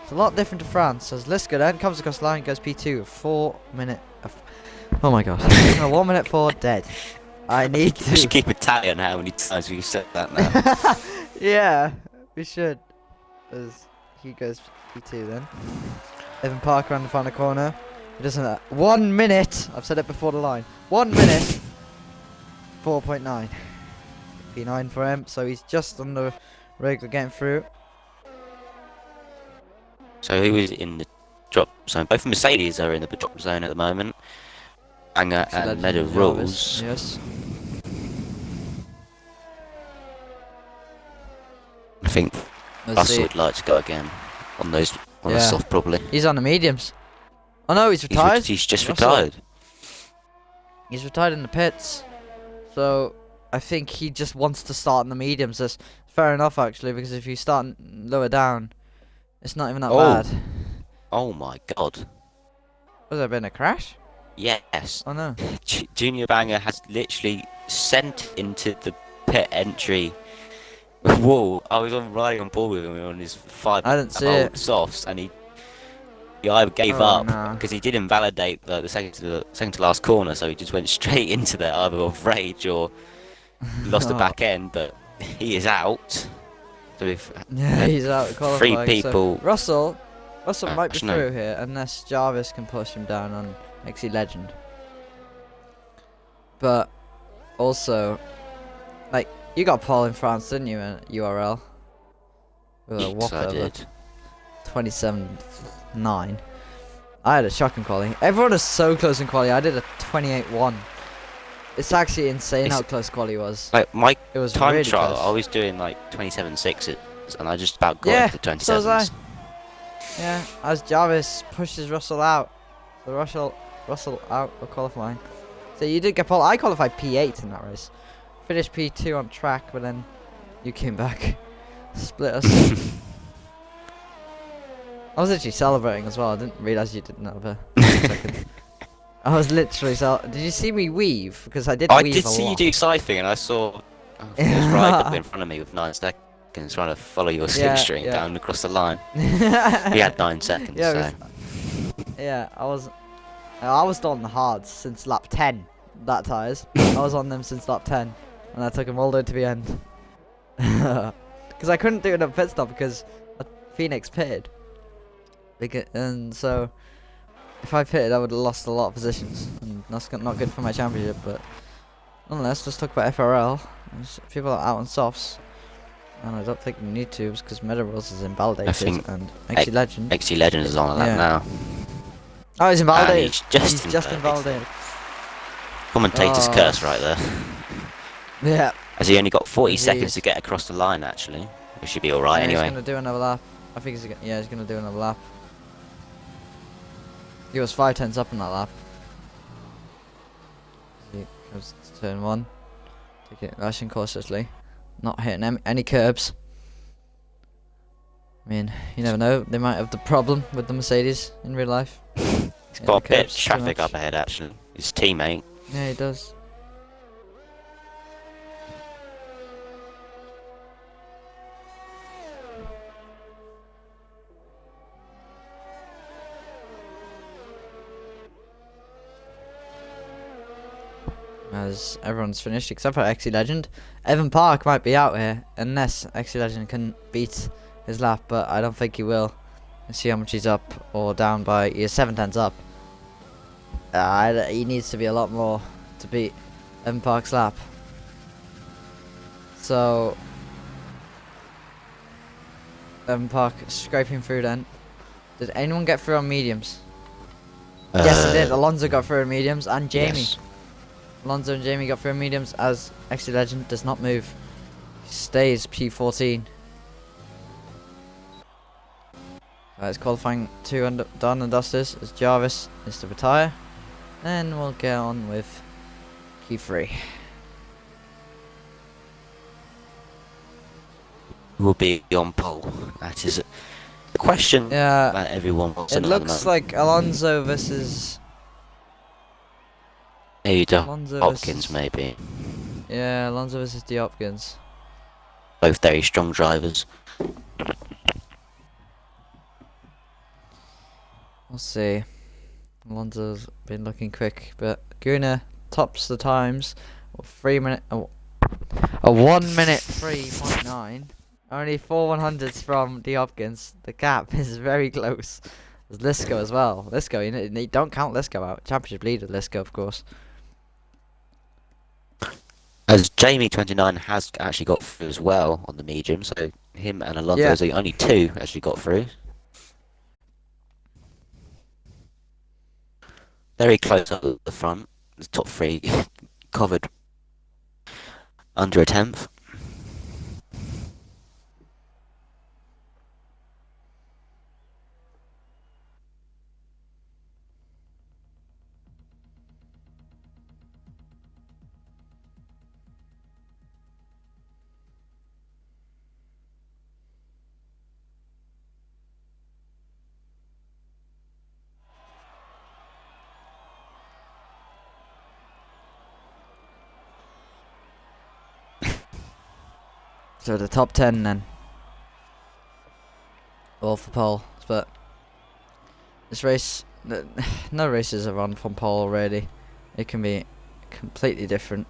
Speaker 1: it's a lot different to France. As Liska then comes across the line, goes P2, 4 minute. Oh my god. 1 minute 4 dead. I need
Speaker 2: We should
Speaker 1: to.
Speaker 2: keep a tally on how many times we've said that now.
Speaker 1: Yeah, we should. As he goes P2 then. Evan Parker on the final corner. He doesn't. 1 minute. I've said it before the line. 1 minute. 4.9. P9 for him. So he's just on the regular getting through.
Speaker 2: So who is in the drop zone? Both Mercedes are in the drop zone at the moment. Banger
Speaker 1: So
Speaker 2: and
Speaker 1: Legend
Speaker 2: Meadow
Speaker 1: and Jarvis,
Speaker 2: Rules.
Speaker 1: Yes.
Speaker 2: I think
Speaker 1: Let's
Speaker 2: Russell
Speaker 1: see.
Speaker 2: would like to go again on those on the
Speaker 1: Yeah.
Speaker 2: soft probably.
Speaker 1: He's on the mediums. Oh no, he's retired.
Speaker 2: He's just
Speaker 1: Russell.
Speaker 2: retired.
Speaker 1: He's retired in the pits. So I think he just wants to start in the mediums. That's fair enough actually, because if you start lower down, it's not even that
Speaker 2: Oh.
Speaker 1: bad.
Speaker 2: Oh my god.
Speaker 1: Was there been a crash?
Speaker 2: Yes.
Speaker 1: Oh no.
Speaker 2: Junior Banger has literally sent into the pit entry wall. I was riding on board with him on his
Speaker 1: I didn't see
Speaker 2: old
Speaker 1: it.
Speaker 2: softs, and he either gave
Speaker 1: Oh,
Speaker 2: up
Speaker 1: no.
Speaker 2: because he did invalidate the second to last corner, so he just went straight into there either of rage or lost the
Speaker 1: Oh.
Speaker 2: back end. But he is out. So if
Speaker 1: Yeah, he's out of qualifying.
Speaker 2: three people.
Speaker 1: So Russell might be
Speaker 2: Actually, no.
Speaker 1: through here unless Jarvis can push him down on XE Legend. But also, like, you got Paul in France, didn't you, in URL? With a
Speaker 2: Yes, I
Speaker 1: walkover.
Speaker 2: did.
Speaker 1: 27.9. I had a shocking quality. Everyone is so close in quality. I did a 28.1. It's actually insane how
Speaker 2: It's-
Speaker 1: close quality was.
Speaker 2: Like my
Speaker 1: It was
Speaker 2: time
Speaker 1: really
Speaker 2: trial,
Speaker 1: close.
Speaker 2: I was doing like 27.6s, and I just about got
Speaker 1: Yeah,
Speaker 2: it to
Speaker 1: so was I.
Speaker 2: 27s.
Speaker 1: Yeah, as Jarvis pushes Russell out. So Russell out of qualifying. So you did get Paul. I qualified P8 in that race. Finished P2 on track, but then you came back. Split us. I was literally celebrating as well. I didn't realise you didn't have a second. I was literally Did you see me weave? Because I did
Speaker 2: I
Speaker 1: weave
Speaker 2: did
Speaker 1: a
Speaker 2: see you
Speaker 1: lot.
Speaker 2: do scything, and I saw it was right up in front of me with 9 seconds, trying to follow your
Speaker 1: Yeah,
Speaker 2: slipstream
Speaker 1: yeah.
Speaker 2: down across the line. He had 9 seconds,
Speaker 1: Yeah,
Speaker 2: so
Speaker 1: Yeah, I was on the hards since lap 10. That tires. I was on them since lap 10, and I took them all the way to the end. Because I couldn't do another pit stop because Phoenix pitted. And so, if I pitted, I would have lost a lot of positions, and that's not good for my championship. But nonetheless, let's talk about FRL. People are out on softs, and I don't think we need to because Meadows is invalidated,
Speaker 2: think
Speaker 1: and XE Legend.
Speaker 2: XT Legend is on that
Speaker 1: Yeah.
Speaker 2: now.
Speaker 1: Oh, he's invalidated.
Speaker 2: he's just
Speaker 1: He's just invalidated.
Speaker 2: Commentator's
Speaker 1: Oh.
Speaker 2: curse right there.
Speaker 1: Yeah.
Speaker 2: As he only got 40
Speaker 1: He
Speaker 2: seconds
Speaker 1: is.
Speaker 2: to get across the line, actually. We should be alright
Speaker 1: Yeah,
Speaker 2: anyway.
Speaker 1: He's gonna do another lap. I think he's gonna do another lap. He was 5 tenths up in that lap. He goes to turn 1. Take it rushing cautiously. Not hitting any curbs. I mean, you never know. They might have the problem with the Mercedes in real life.
Speaker 2: He's
Speaker 1: Hitting
Speaker 2: got a
Speaker 1: the
Speaker 2: bit of
Speaker 1: curbs too
Speaker 2: traffic
Speaker 1: much.
Speaker 2: up ahead, actually. His teammate.
Speaker 1: Yeah, he does. As everyone's finished except for XE Legend. Evan Park might be out here unless XE Legend can beat his lap, but I don't think he will. Let's see how much he's up or down by. He is 7 tenths up. He needs to be a lot more to beat Evan Park's lap. So Evan Park scraping through then. Did anyone get through on mediums? Yes, they did. Alonso got through on mediums and Jamie.
Speaker 2: Yes.
Speaker 1: Alonso and Jamie got through mediums as XE Legend does not move. He stays P14. It's qualifying 2 done and dusters as Jarvis is to retire. Then we'll get on with Q3.
Speaker 2: Will be on pole. That is the question
Speaker 1: Yeah,
Speaker 2: that everyone wants
Speaker 1: it
Speaker 2: to know at the
Speaker 1: looks
Speaker 2: moment.
Speaker 1: like Alonso versus
Speaker 2: Maybe the
Speaker 1: Alonso
Speaker 2: Hopkins,
Speaker 1: versus,
Speaker 2: maybe.
Speaker 1: yeah, Alonso versus De Hopkins.
Speaker 2: Both very strong drivers.
Speaker 1: We'll see. Alonso's been looking quick, but Gunnar tops the times. A 1 minute 3.9. Only 4 100s from De Hopkins. The gap is very close. There's Lisco as well. Lisco, you don't count Lisco out. Championship leader Lisco, of course.
Speaker 2: As Jamie29 has actually got through as well on the medium, so him and Alonso are the only two actually got through. Very close up at the front. The top three covered under a tenth.
Speaker 1: So the top 10 then. All for pole. But this race, no races are on from pole already. It can be completely different.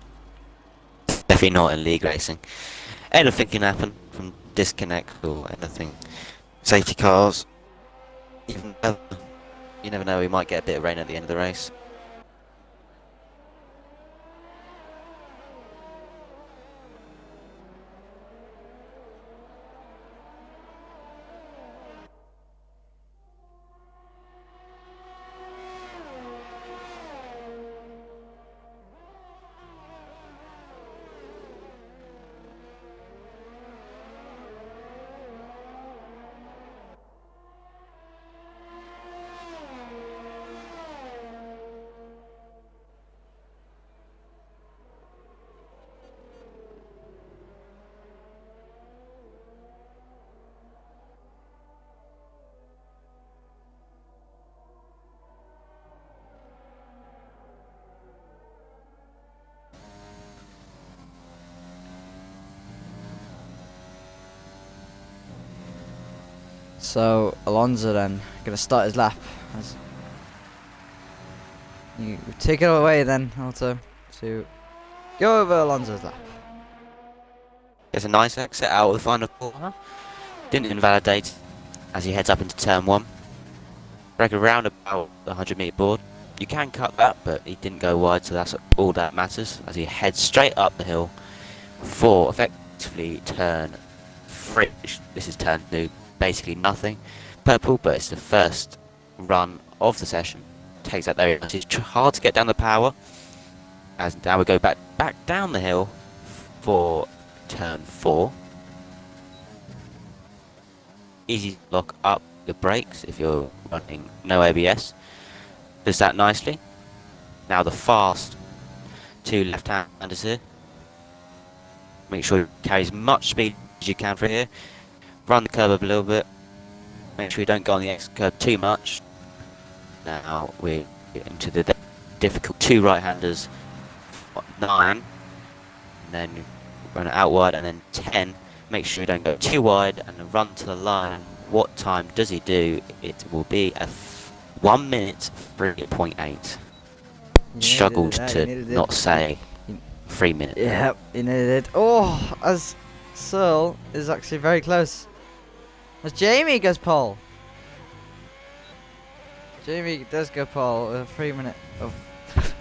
Speaker 2: Definitely not in league racing. Anything can happen from disconnect or anything. Safety cars. Even you never know, we might get a bit of rain at the end of the race.
Speaker 1: So Alonso then gonna start his lap. You take it away then, Alto, to go over Alonso's lap.
Speaker 2: Gets a nice exit out of the final corner. Didn't invalidate as he heads up into turn 1. Break around about the 100-meter board. You can cut that, but he didn't go wide, so that's all that matters as he heads straight up the hill for effectively turn 3. This is turn 2. Basically nothing purple, but it's the first run of the session. Takes that there. It's hard to get down the power, as now we go back down the hill for turn 4. Easy to lock up the brakes if you're running no ABS. Does that nicely. Now the fast 2 left-handers here. Make sure you carry as much speed as you can through here. Run the curve up a little bit. Make sure you don't go on the exit curve too much. Now we're into the difficult 2 right-handers. 9. And then run it out wide, and then 10. Make sure you don't go too wide and then run to the line. What time does he do? It will be a 1 minute 3.8. Struggled to not say 3 minutes.
Speaker 1: Yep, he needed it. Oh, as Searle is actually very close. As Jamie goes pole. Jamie does go pole with a 3 minute.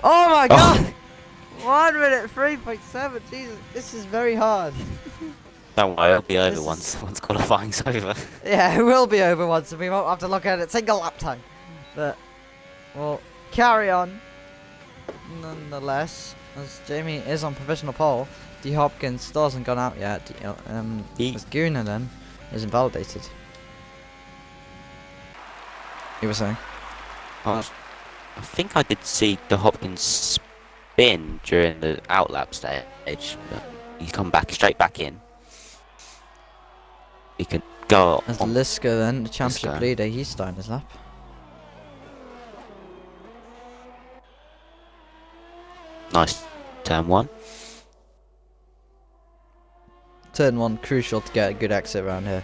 Speaker 1: Oh my god! 1 minute 3.7. Jesus, this is very hard.
Speaker 2: Don't worry, it'll be over once qualifying's over.
Speaker 1: Yeah, it will be over once, and we won't have to look at it single lap time. But we'll carry on nonetheless, as Jamie is on provisional pole. De Hopkins still hasn't gone out yet. As Gunnar then is invalidated. You were saying?
Speaker 2: I think I did see De Hopkins spin during the outlap stage, but he's come straight back in. He could go
Speaker 1: As
Speaker 2: on.
Speaker 1: Lisco then, the championship leader, he's starting his lap.
Speaker 2: Nice turn one.
Speaker 1: Turn 1 crucial to get a good exit around here.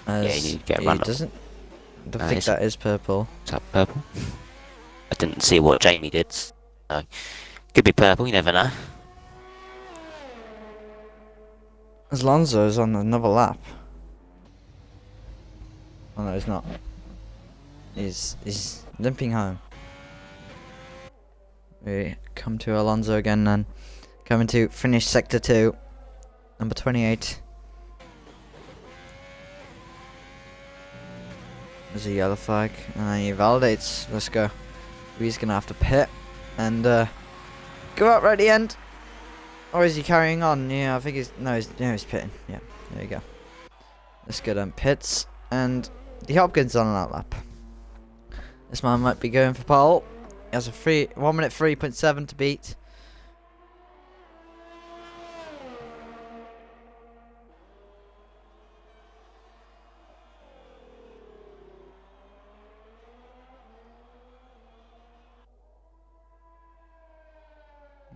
Speaker 1: As
Speaker 2: Yeah, you need to get
Speaker 1: he
Speaker 2: run.
Speaker 1: doesn't. I don't think
Speaker 2: Is
Speaker 1: that is purple.
Speaker 2: that purple? I didn't see what Jamie did. So could be purple. You never know.
Speaker 1: As Alonso's on another lap. Oh no, he's not. He's limping home. We come to Alonso again then. Coming to finish sector 2. Number 28. There's a yellow flag. And then he validates. Let's go. He's gonna have to pit. And go out right at the end. Or is he carrying on? Yeah, I think he's... No, he's pitting. Yeah, there you go. Let's go down pits. And the Hopkins on an outlap. This man might be going for pole. He has a 1 minute 3.7 to beat.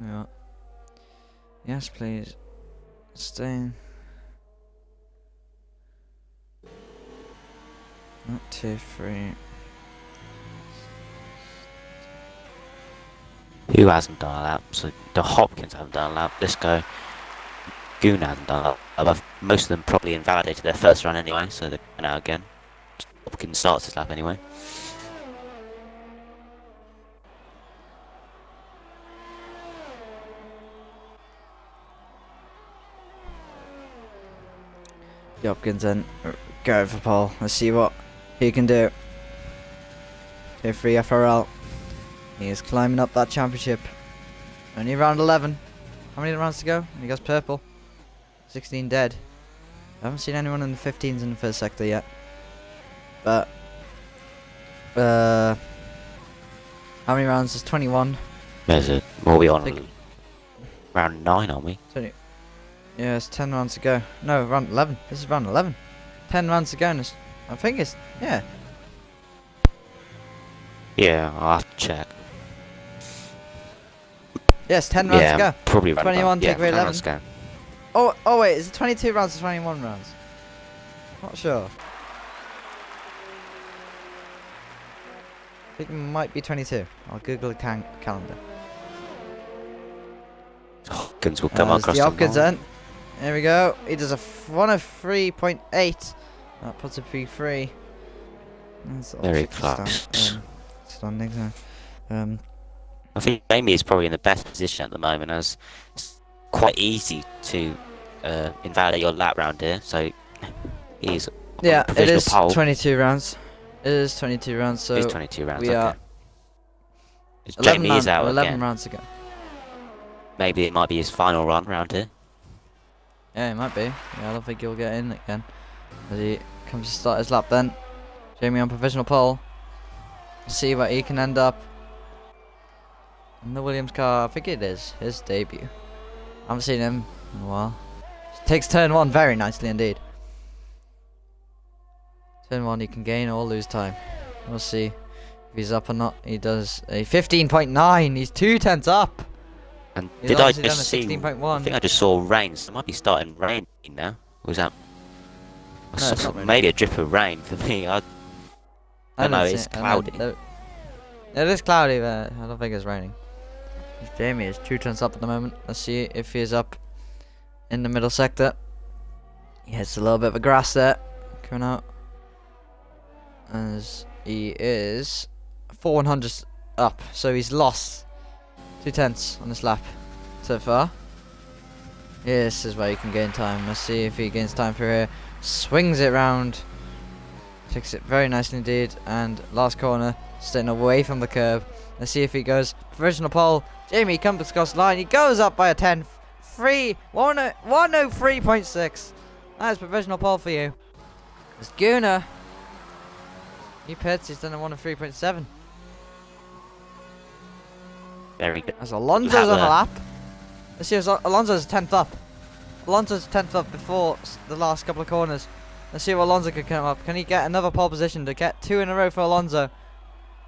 Speaker 1: Yeah. Yes, please. Stay. Not 2, 3.
Speaker 2: Who hasn't done a lap? So the Hopkins haven't done a lap. Let's go. Goon hasn't done a lap. Most of them probably invalidated their first run anyway, so they're going out again. Hopkins starts his lap anyway.
Speaker 1: Hopkins then go for pole. Let's see what he can do. Tier 3 FRL. He is climbing up that championship. Only round 11. How many rounds to go? And he goes purple. 16 dead. I haven't seen anyone in the 15s in the first sector yet. But how many rounds is 21?
Speaker 2: There's a... What are we on?
Speaker 1: Think-
Speaker 2: Round 9, aren't we?
Speaker 1: 20. Yeah, it's 10 rounds to go. No, round 11. This is round 11. 10 rounds to go. And I think it's... Yeah.
Speaker 2: Yeah, I'll have to check.
Speaker 1: Yes, 10 rounds to go.
Speaker 2: Probably round
Speaker 1: 21 take away 11.
Speaker 2: rounds to go.
Speaker 1: Oh wait, is it 22 rounds or 21 rounds? Not sure. I think it might be 22. I'll Google the calendar.
Speaker 2: Hopkins will come
Speaker 1: There's
Speaker 2: across
Speaker 1: the
Speaker 2: the
Speaker 1: Hopkins
Speaker 2: line.
Speaker 1: then. There we go. He does a 103.8. That puts him P3. That's
Speaker 2: Very
Speaker 1: obviously
Speaker 2: close.
Speaker 1: standing there.
Speaker 2: I think Jamie is probably in the best position at the moment, as it's quite easy to invalidate your lap round here. So he's on
Speaker 1: Yeah,
Speaker 2: the
Speaker 1: it
Speaker 2: provisional
Speaker 1: is
Speaker 2: pole.
Speaker 1: 22 rounds. It is 22 rounds. So
Speaker 2: It is 22 rounds.
Speaker 1: we are
Speaker 2: okay.
Speaker 1: 11,
Speaker 2: Jamie is out
Speaker 1: 11
Speaker 2: again.
Speaker 1: rounds to go.
Speaker 2: Maybe it might be his final run round here.
Speaker 1: Yeah, it might be. Yeah, I don't think he'll get in again. As he comes to start his lap then. Jamie on provisional pole. See where he can end up. In the Williams car, I think it is his debut. I haven't seen him in a while. Takes turn 1 very nicely indeed. Turn 1 he can gain or lose time. We'll see if he's up or not. He does a 15.9. He's 2/10 up.
Speaker 2: And
Speaker 1: He's
Speaker 2: did I
Speaker 1: obviously done a
Speaker 2: just see? I
Speaker 1: 16.1.
Speaker 2: think I just saw rain. So it might be starting raining now. Was that? I
Speaker 1: No,
Speaker 2: saw
Speaker 1: it's not raining.
Speaker 2: maybe a drip of rain for me. I don't know. It's cloudy.
Speaker 1: It is cloudy, but I don't think it's raining. Jamie is 2/10 up at the moment. Let's see if he is up in the middle sector. He hits a little bit of a grass there. Coming out. As he is 400 up. So he's lost 2/10 on this lap so far. This is where he can gain time. Let's see if he gains time through here. Swings it round. Takes it very nicely indeed. And last corner, staying away from the curb. Let's see if he goes. Provisional pole. Jamie comes across the line. He goes up by a 10. 103.6. That is provisional pole for you. It's Gunnar. He pits. He's done a 103.7.
Speaker 2: Very good.
Speaker 1: As Alonso's on the lap. Let's see if Alonso's 10th up. Alonso's 10th up before the last couple of corners. Let's see if Alonso can come up. Can he get another pole position to get 2 in a row for Alonso?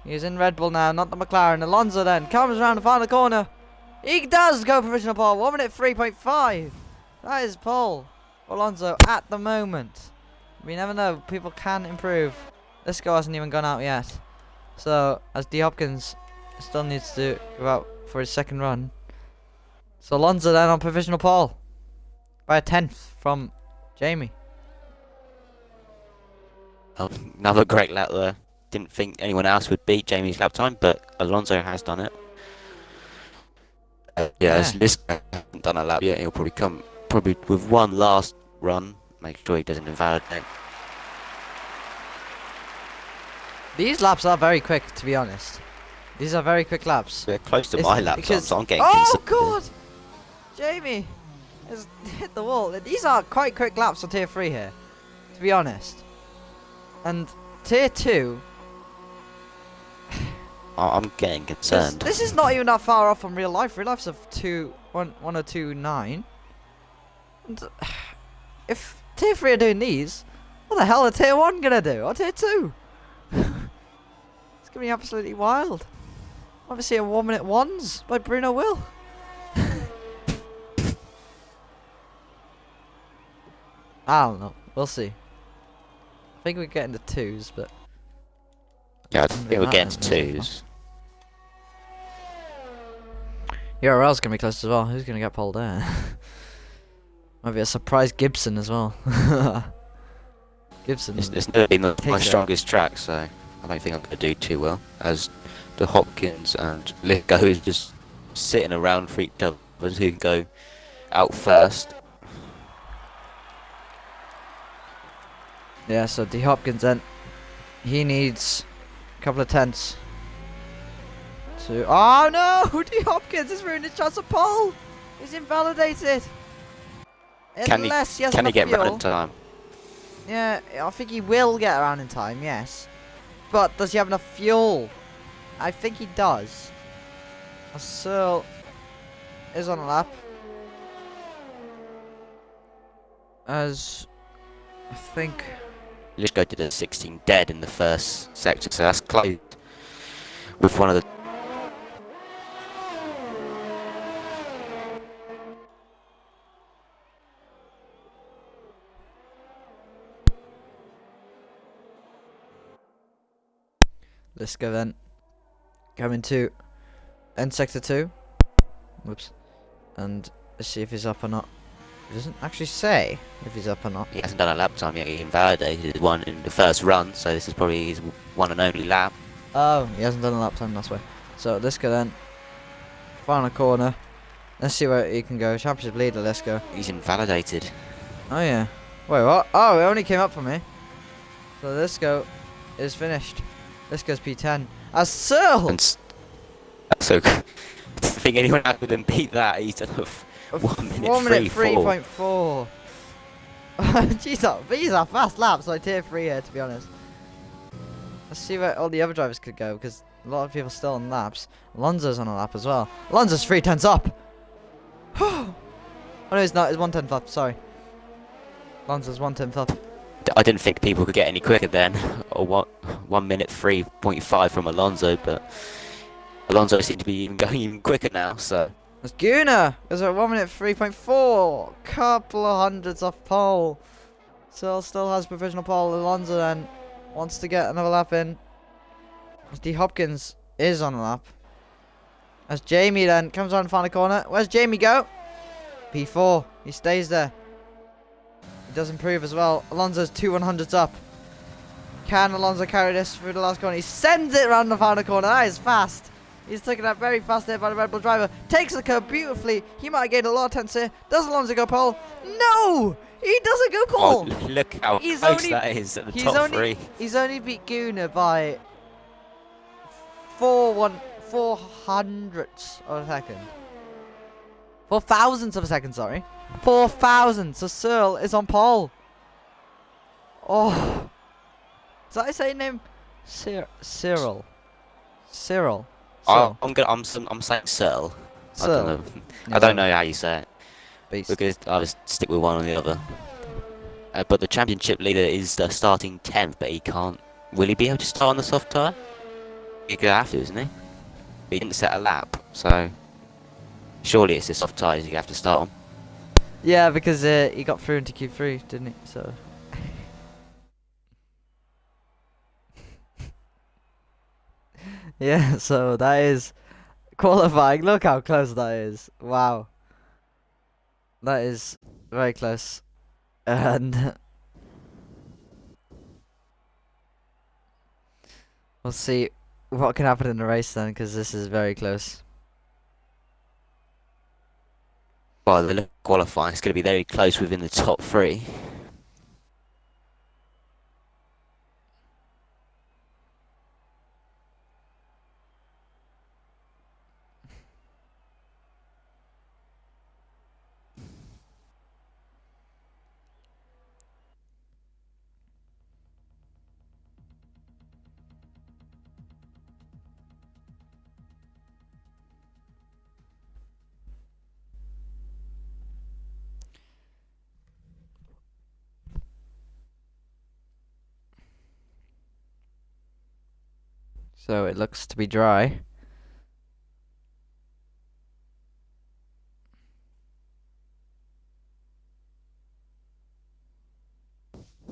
Speaker 1: He's in Red Bull now, not the McLaren. Alonso then comes around the final corner. He does go provisional pole. 1 minute 3.5. That is pole for Alonso at the moment. We never know. People can improve. This guy hasn't even gone out yet. So, as D. Hopkins still needs to go out for his second run. So, Alonso then on provisional pole. By a 10th from Jamie.
Speaker 2: Oh, another great lap there. Didn't think anyone else would beat Jamie's lap time, but Alonso has done it. As this guy hasn't done a lap yet, he'll probably come with one last run. Make sure he doesn't invalidate.
Speaker 1: These laps are very quick, to be honest. These are very quick laps.
Speaker 2: They're close to my lap time, so I'm getting
Speaker 1: Oh
Speaker 2: concerned.
Speaker 1: god! Jamie has hit the wall. These are quite quick laps on tier 3 here, to be honest. And tier 2...
Speaker 2: I'm getting concerned.
Speaker 1: This is not even that far off from real life. Real life's of 102.9. And if tier 3 are doing these, what the hell are tier 1 gonna do? Or tier 2? It's gonna be absolutely wild. Obviously a 1 minute ones by Bruno Will. I don't know. We'll see. I think we're getting the 2s, but...
Speaker 2: Yeah, I think we're getting to 2s.
Speaker 1: URL's gonna be close as well. Who's gonna get pulled there? Might be a surprise Gibson as well. Gibson.
Speaker 2: It's never been my
Speaker 1: Takes it.
Speaker 2: strongest track, so I don't think I'm going to do too well. As the Hopkins and Lithgow is just sitting around for each other who can go out first.
Speaker 1: Yeah, so D Hopkins then, he needs a couple of tenths to... Oh no! D Hopkins has ruined his chance of pole! He's invalidated! Unless he has
Speaker 2: Can he
Speaker 1: enough
Speaker 2: get
Speaker 1: fuel.
Speaker 2: round in time?
Speaker 1: Yeah, I think he will get around in time, yes. But does he have enough fuel? I think he does. Searle is on a lap. As I think...
Speaker 2: Lithgow did a 16 dead in the first sector, so that's close with one of the...
Speaker 1: Let's go then. Coming to end sector 2. Whoops. And let's see if he's up or not. It doesn't actually say if he's up or not.
Speaker 2: He hasn't done a lap time yet, he invalidated one in the first run, so this is probably his one and only lap.
Speaker 1: Oh, he hasn't done a lap time, that's why. So let's go then. Final corner. Let's see where he can go. Championship leader, let's go.
Speaker 2: He's invalidated.
Speaker 1: Oh yeah. Wait, what? Oh, it only came up for me. So this go is finished. This goes P10. As Searle!
Speaker 2: And so, I don't think anyone else would beat that. He's done a 1 minute
Speaker 1: 1 minute
Speaker 2: 3.4.
Speaker 1: 3.4. These are fast laps on tier 3 here, to be honest. Let's see where all the other drivers could go, because a lot of people still on laps. Alonso's on a lap as well. Alonso's 3 tenths up! Oh no, he's not. He's 1 tenth up, sorry. Alonso's 1 tenth up.
Speaker 2: I didn't think people could get any quicker then, or what? 1 minute 3.5 from Alonso, but Alonso seems to be even going even quicker now. So
Speaker 1: There's Gunnar! There's a 1 minute 3.4. Couple of hundreds off pole. Searle still has provisional pole. Alonso then wants to get another lap in. As D Hopkins is on a lap. As Jamie then comes around the final corner. Where's Jamie go? P4. He stays there. He does improve as well. Alonso's 2 100s up. Can Alonso carry this through the last corner? He sends it around the final corner. That is fast. He's taken that very fast there by the Red Bull driver. Takes the curve beautifully. He might have gained a lot of tenths here. Does Alonso go pole? No! He doesn't go pole!
Speaker 2: look how
Speaker 1: He's
Speaker 2: close
Speaker 1: only-
Speaker 2: that is at the
Speaker 1: He's
Speaker 2: top
Speaker 1: only,
Speaker 2: three.
Speaker 1: he's only beat Gunnar by 4 hundredths of a second. 4 thousandths of a second, sorry. 4 thousandths. So Searle is on pole. Oh. Is that his same name? Cyril. Cyril.
Speaker 2: I'm saying Searle. I don't know. I don't know how you say it.
Speaker 1: Beast.
Speaker 2: Because I'll just stick with one or the other. But the championship leader is starting 10th, but he can't. Will he be able to start on the soft tyre? You're gonna have to, isn't he? He didn't set a lap, so surely it's the soft tyres you have to start on.
Speaker 1: Yeah, because he got through into Q3, didn't he? So. Yeah, so that is qualifying. Look how close that is. Wow. That is very close. And we'll see what can happen in the race then, because this is very close.
Speaker 2: Well, the qualifying is going to be very close within the top 3.
Speaker 1: So it looks to be dry.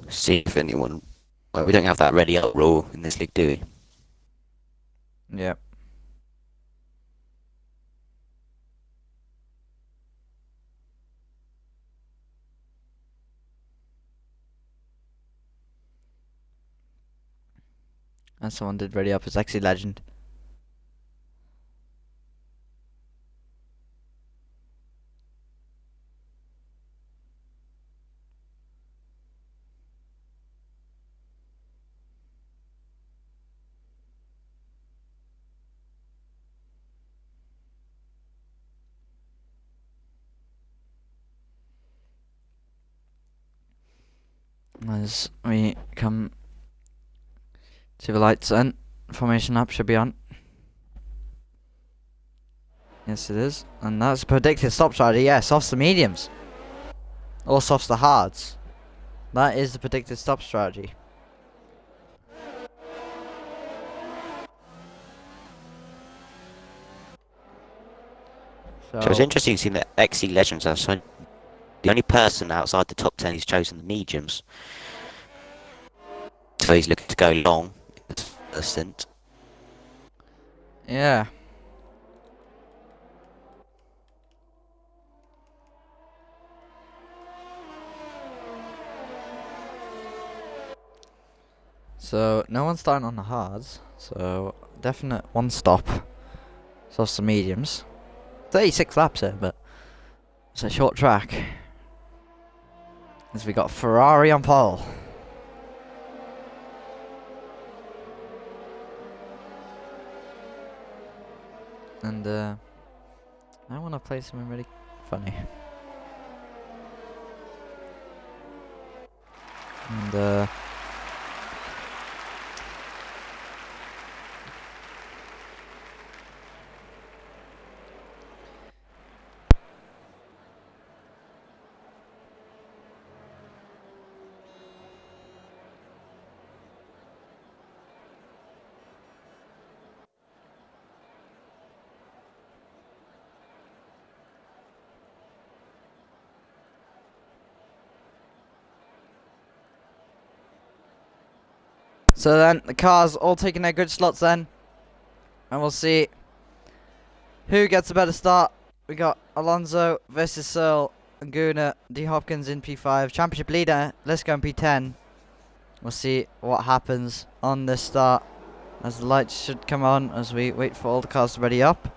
Speaker 2: See if anyone. Well, we don't have that ready up rule in this league, do we?
Speaker 1: Yep. And someone did ready up as Exy Legend. As we come to the lights then, formation up should be on. Yes it is. And that's predicted stop strategy, yeah, softs to mediums. Or softs to hards. That is the predicted stop strategy.
Speaker 2: So it's interesting seeing that XE Legends are the only person outside the top 10 who's chosen the mediums. So he's looking to go long in the first stint.
Speaker 1: Yeah. So no one's starting on the hards, so definite one stop. So some mediums. 36 laps here, but it's a short track. As we got Ferrari on pole. And I want to play something really funny. And so then the cars all taking their good slots then, and we'll see who gets a better start. We got Alonso versus Searle and Guna, D Hopkins in P5, championship leader. Let's go in P10. We'll see what happens on this start, as the lights should come on as we wait for all the cars to ready up.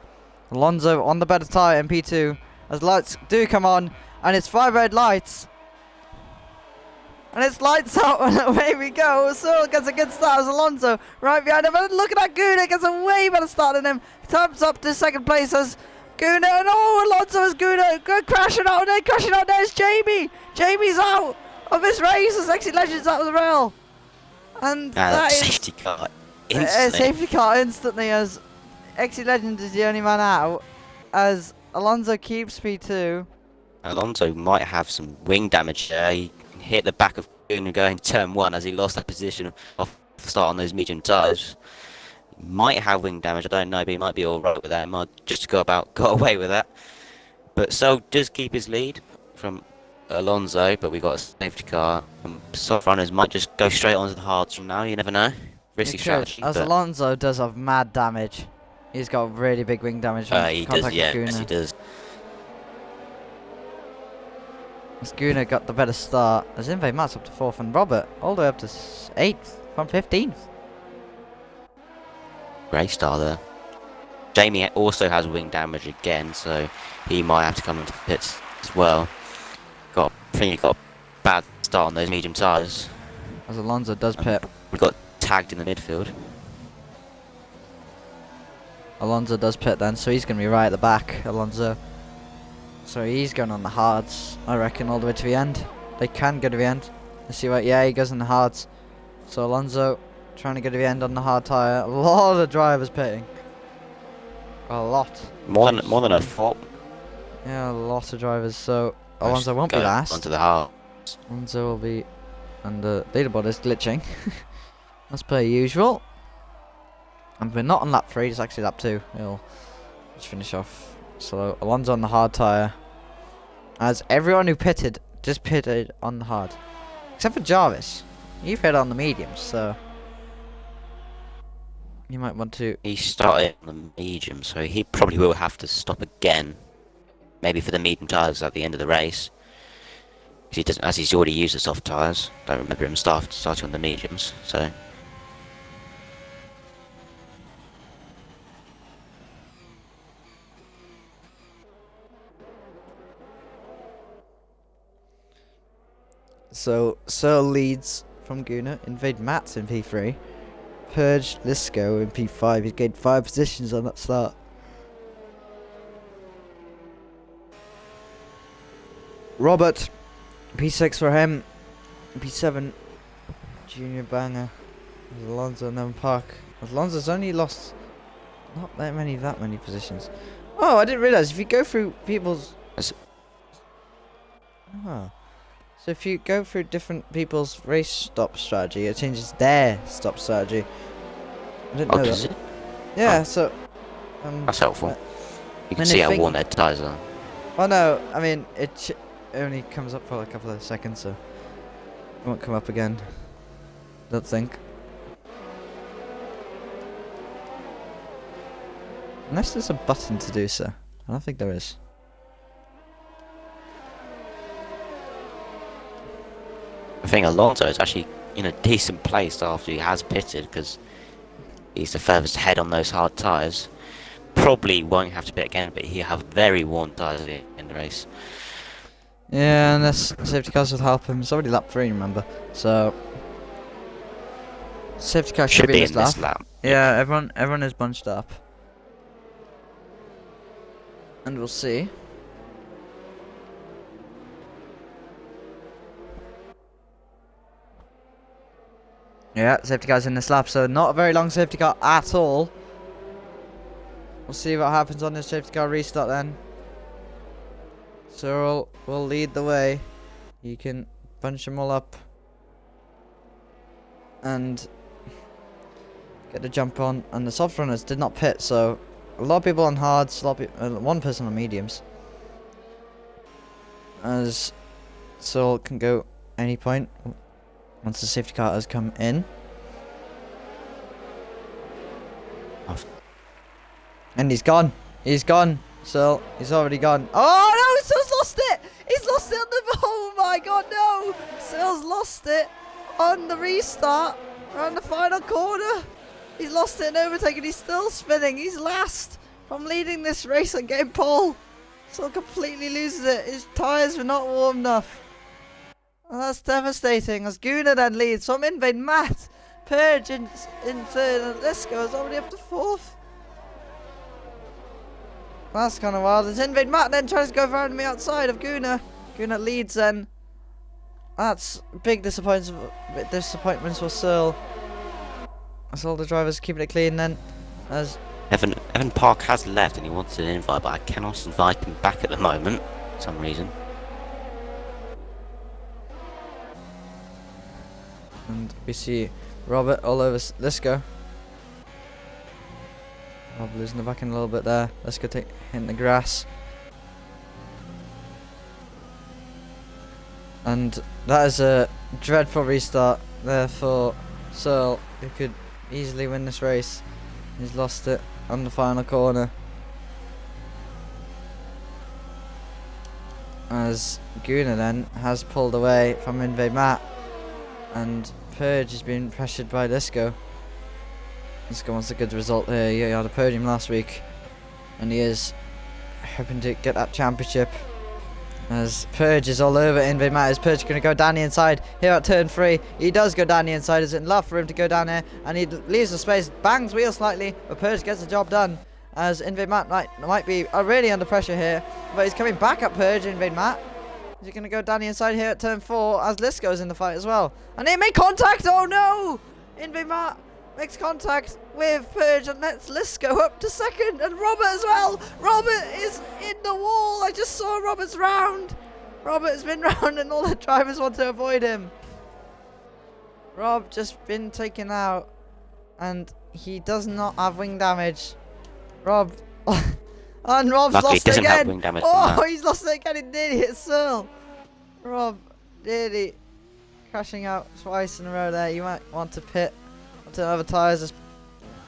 Speaker 1: Alonso on the better tyre in P2 as lights do come on, and it's 5 red lights. And it's lights out and away we go. Searle gets a good start as Alonso right behind him. And look at that, Guna gets a way better start than him. Comes up to second place as Guna, and oh, Alonso as Guna crashing out there, crashing out. There's Jamie. Jamie's out of this race as Exit Legends out of the rail. And that is
Speaker 2: safety car
Speaker 1: a
Speaker 2: instantly.
Speaker 1: safety car instantly as Exit Legends is the only man out as Alonso keeps P2.
Speaker 2: Alonso might have some wing damage there. He hit the back of Guna going turn 1 as he lost that position off the start on those medium tyres. He might have wing damage, I don't know, but he might be alright with that. He might just got away with that. But Searle does keep his lead from Alonso, but we got a safety car. And soft runners might just go straight onto the hards from now, you never know. Risky strategy.
Speaker 1: As
Speaker 2: But
Speaker 1: Alonso does have mad damage. He's got really big wing damage from
Speaker 2: he
Speaker 1: contact
Speaker 2: does,
Speaker 1: with
Speaker 2: yeah,
Speaker 1: Gunnar.
Speaker 2: yes, he does.
Speaker 1: As Gunnar got the better start, as Invade Matt's up to 4th and Robert all the way up to 8th from 15th.
Speaker 2: Great start there. Jamie also has wing damage again, so he might have to come into the pits as well. I think he got a bad start on those medium tyres.
Speaker 1: As Alonso does pit.
Speaker 2: We got tagged in the midfield.
Speaker 1: Alonso does pit then, so he's going to be right at the back, Alonso. So he's going on the hards, I reckon, all the way to the end. They can go to the end. Let's see what, yeah, he goes on the hards. So Alonso trying to go to the end on the hard tyre. A lot of drivers pitting. A lot.
Speaker 2: More than a fault.
Speaker 1: Yeah, a lot of drivers, so Alonso won't be last.
Speaker 2: Onto the hard.
Speaker 1: Alonso will be, and the leaderboard is glitching. As per usual. And we're not on lap 3, it's actually lap 2. We'll just finish off. So Alonso on the hard tyre. As everyone who pitted, just pitted on the hard. Except for Jarvis. You've hit on the mediums, so you might want to.
Speaker 2: He started on the medium, so he probably will have to stop again. Maybe for the medium tyres at the end of the race. Because he doesn't, as he's already used the soft tyres. Don't remember him starting on the mediums, so.
Speaker 1: So Searle leads from Gunnar. Invade Matt's in P3. Purge Lisco in P5. He's gained 5 positions on that start. Robert, P6 for him. P7, Junior Banger. Alonso and then Park. Alonso's only lost not that many positions. Oh, I didn't realise if you go through people's. Oh. So if you go through different people's race stop strategy, it changes their stop strategy. I didn't know that. Yeah,
Speaker 2: oh.
Speaker 1: so.
Speaker 2: That's helpful. You can
Speaker 1: and
Speaker 2: see how worn their tyres are.
Speaker 1: Oh no, I mean, it only comes up for a couple of seconds, so it won't come up again. Don't think. Unless there's a button to do so. I don't think there is.
Speaker 2: I think Alonso is actually in a decent place after he has pitted because he's the furthest ahead on those hard tyres. Probably won't have to pit again, but he'll have very worn tyres in the race.
Speaker 1: Yeah, unless safety cars will help him. It's already lap 3, remember? So safety car should be in this lap. Yeah, everyone is bunched up. And we'll see. Yeah, safety car's in this lap, so not a very long safety car at all. We'll see what happens on this safety car restart then. Searle will lead the way. You can bunch them all up and get the jump on. And the soft runners did not pit, so a lot of people on hards, one person on mediums. As Searle can go any point once the safety car has come in. And he's gone. He's gone. So he's already gone. Oh no! Searle's lost it. He's lost it on the. Oh my God! No! Searle's lost it on the restart around the final corner. He's lost it in overtaking. He's still spinning. He's last from leading this race and getting pole. Searle completely loses it. His tyres were not warm enough. Well, that's devastating. As Gunnar then leads from Invade Matt. Purge in third, and Lisco is already up to 4th. That's kind of wild. It's Invade Matt then tries to go around me outside of Gunnar. Gunnar leads then. That's big disappointments for Searle. As all the drivers keeping it clean then. As
Speaker 2: Evan Park has left and he wants an invite, but I cannot invite him back at the moment for some reason.
Speaker 1: And we see Robert all over Lisco. Rob losing the back end a little bit there. Let's go hitting the grass. And that is a dreadful restart there for Searle, who could easily win this race. He's lost it on the final corner. As Gunnar then has pulled away from Inve Matt, and Purge has been pressured by Lisco. Lisco wants a good result here. He had a podium last week, and he is hoping to get that championship. As Purge is all over Inve Matt. Is Purge going to go down the inside here at turn 3? He does go down the inside. There's enough for him to go down here, and he leaves the space, bangs wheel slightly, but Purge gets the job done. As Inve Matt might be really under pressure here, but he's coming back at Purge. Inve Matt. Is he going to go down the inside here at turn 4 as Lisco's in the fight as well? And they make contact! Oh no! Inve Matt makes contact with Purge and lets Lisco up to second, and Robert as well. Robert is in the wall. I just saw Robert's round. Robert has been round and all the drivers want to avoid him. Rob just been taken out, and he does not have wing damage. Rob. And Rob's
Speaker 2: Luckily,
Speaker 1: lost it
Speaker 2: doesn't have
Speaker 1: again.
Speaker 2: wing damage
Speaker 1: Oh,
Speaker 2: from that.
Speaker 1: he's lost it again. He nearly hit Searle. Rob nearly crashing out twice in a row there. You might want to pit onto other tyres as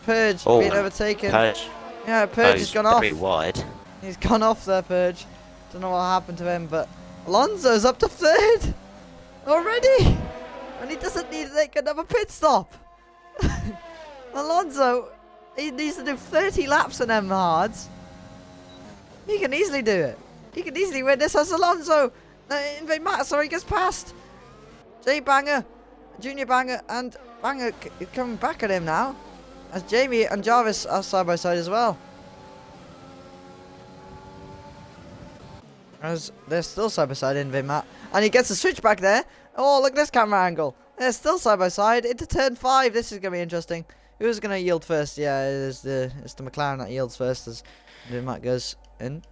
Speaker 1: Purge being overtaken.
Speaker 2: Purge.
Speaker 1: Yeah, Purge has gone off.
Speaker 2: Very wide.
Speaker 1: He's gone off there, Purge. Don't know what happened to him, but Alonso's up to 3rd already. And he doesn't need to take another pit stop. Alonso, he needs to do 30 laps in them hards. He can easily do it. He can easily win this as Alonso. Inve Matt, sorry, gets past. Jay Banger, Junior Banger, and Banger coming back at him now. As Jamie and Jarvis are side by side as well. As they're still side by side, Inve Matt. And he gets a switch back there. Oh, look at this camera angle. They're still side by side into turn 5. This is going to be interesting. Who's going to yield first? Yeah, it's the McLaren that yields first as Inve Matt goes in.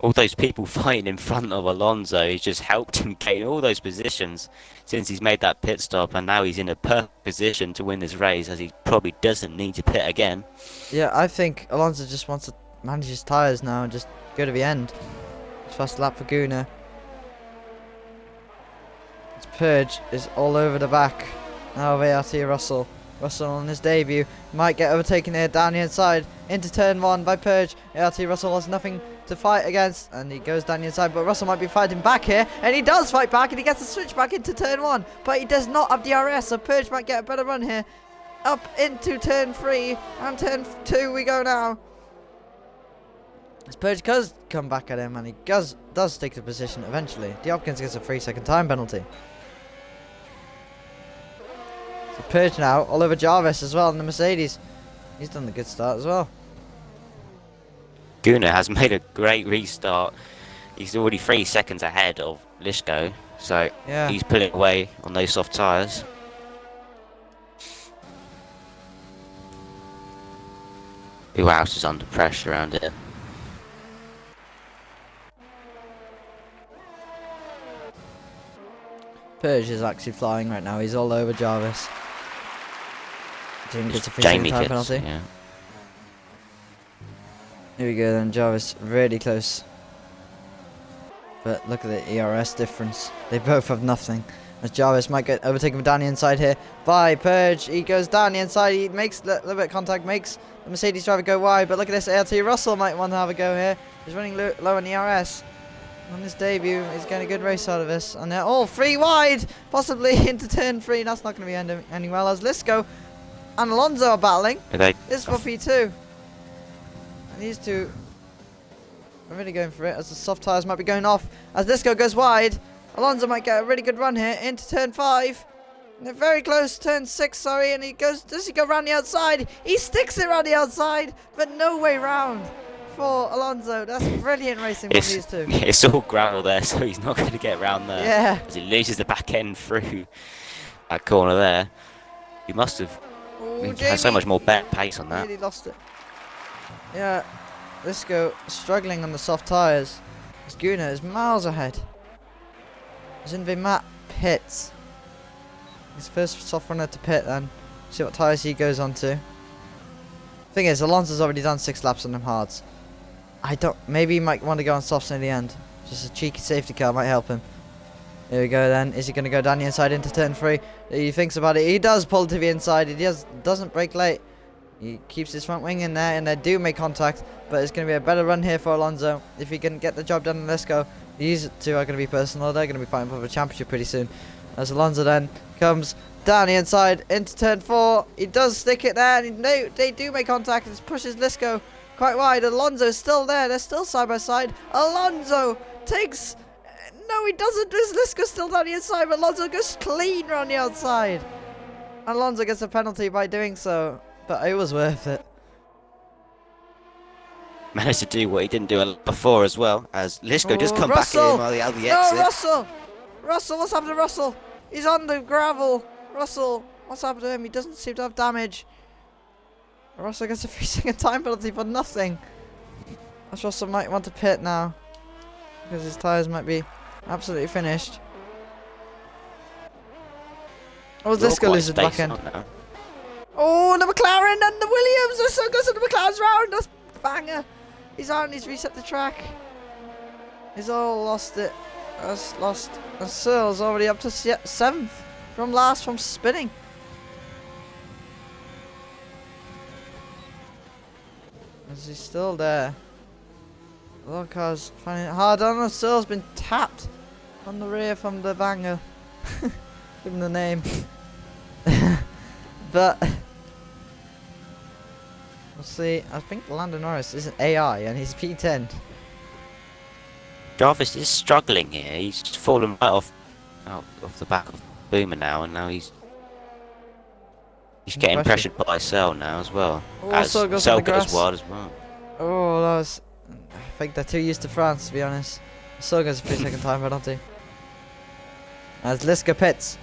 Speaker 2: All those people fighting in front of Alonso, he's just helped him gain all those positions since he's made that pit stop, and now he's in a perfect position to win this race, as he probably doesn't need to pit again.
Speaker 1: Yeah, I think Alonso just wants to manage his tyres now and just go to the end. First lap for Gunnar. It's Purge is all over the back. Now ART Russell. Russell on his debut might get overtaken here down the inside into turn 1 by Purge. ART Russell has nothing to fight against, and he goes down the inside, but Russell might be fighting back here, and he does fight back, and he gets a switch back into turn 1, but he does not have DRS, so Purge might get a better run here. Up into turn 3, and turn 2 we go now. As Purge does come back at him, and he does take the position eventually. D. Hopkins gets a 3-second time penalty. So Purge now all over Jarvis as well in the Mercedes. He's done the good start as well.
Speaker 2: Gunnar has made a great restart. He's already 3 seconds ahead of Lisco, so
Speaker 1: Yeah.
Speaker 2: he's pulling away on those soft tyres. Who else is under pressure around it?
Speaker 1: Purge is actually flying right now. He's all over Jarvis. Jamie gets a 3-second
Speaker 2: Jamie
Speaker 1: time
Speaker 2: gets,
Speaker 1: penalty.
Speaker 2: yeah.
Speaker 1: Here we go then, Jarvis really close. But look at the ERS difference. They both have nothing. As Jarvis might get overtaken down the inside here by Purge. He goes down the inside. He makes a little bit of contact, makes the Mercedes driver go wide. But look at this, ART Russell might want to have a go here. He's running low on the ERS. On his debut, he's getting a good race out of this. And they're all 3 wide, possibly into turn 3. That's not going to be ending well, as Lisco and Alonso are battling.
Speaker 2: They,
Speaker 1: This is for P2. And these two are really going for it, as the soft tyres might be going off. As Lisco goes wide, Alonso might get a really good run here into turn 5. And they're very close, turn 6, sorry, and he goes, does he go round the outside? He sticks it round the outside, but no way round for Alonso. That's brilliant racing from these two.
Speaker 2: it's all gravel there, so he's not going to get around there.
Speaker 1: Yeah.
Speaker 2: As he loses the back end through that corner there. He must have
Speaker 1: Ooh,
Speaker 2: had so much more pace on that.
Speaker 1: Really lost it. Yeah, Lisco struggling on the soft tyres. Gunnar is miles ahead. As Inve Matt pits. His first soft runner to pit then. See what tyres he goes on to. Thing is, Alonso's already done 6 laps on them hards. I don't. Maybe he might want to go on softs in the end. Just a cheeky safety car might help him. Here we go then. Is he going to go down the inside into turn 3? He thinks about it. He does pull to the inside. He doesn't brake late. He keeps his front wing in there, and they do make contact. But it's going to be a better run here for Alonso if he can get the job done. Let's go. These two are going to be personal. They're going to be fighting for the championship pretty soon. As Alonso then comes down the inside into turn 4. He does stick it there. And they do make contact. It pushes Lisco quite wide. Alonso is still there. They're still side by side. Alonso takes... No, he doesn't. Lisco still down the inside, but Alonso goes clean around the outside. Alonso gets a penalty by doing so, but it was worth it.
Speaker 2: Managed to do what he didn't do before as well, as Lisco just come
Speaker 1: Russell!
Speaker 2: back in while the other exit.
Speaker 1: No, Russell! Russell, what's happened to Russell? He's on the gravel. Russell, what's happened to him? He doesn't seem to have damage. Russell gets a 3-second time penalty for nothing. As Russell might want to pit now, because his tyres might be absolutely finished. Oh, Lisco loses the back end. Oh, the McLaren and the Williams! They're so good to the McLaren's round! That's banger! He's out and he's reset the track. He's all lost it. Has lost. And Searle's already up to 7th from spinning. Is he still there? A lot of cars finding it hard. I don't know. Searle's been tapped on the rear from the banger. Give him the name. But we'll see. I think Lando Norris is an AI and he's P10.
Speaker 2: Jarvis is struggling here. He's fallen right off the back of Boomer now, and now he's getting pressured by Cell now as well. As Cell goes wild as well.
Speaker 1: Oh, that was... I think they're too used to France, to be honest. So goes a 3-second time penalty. As Lisco pits.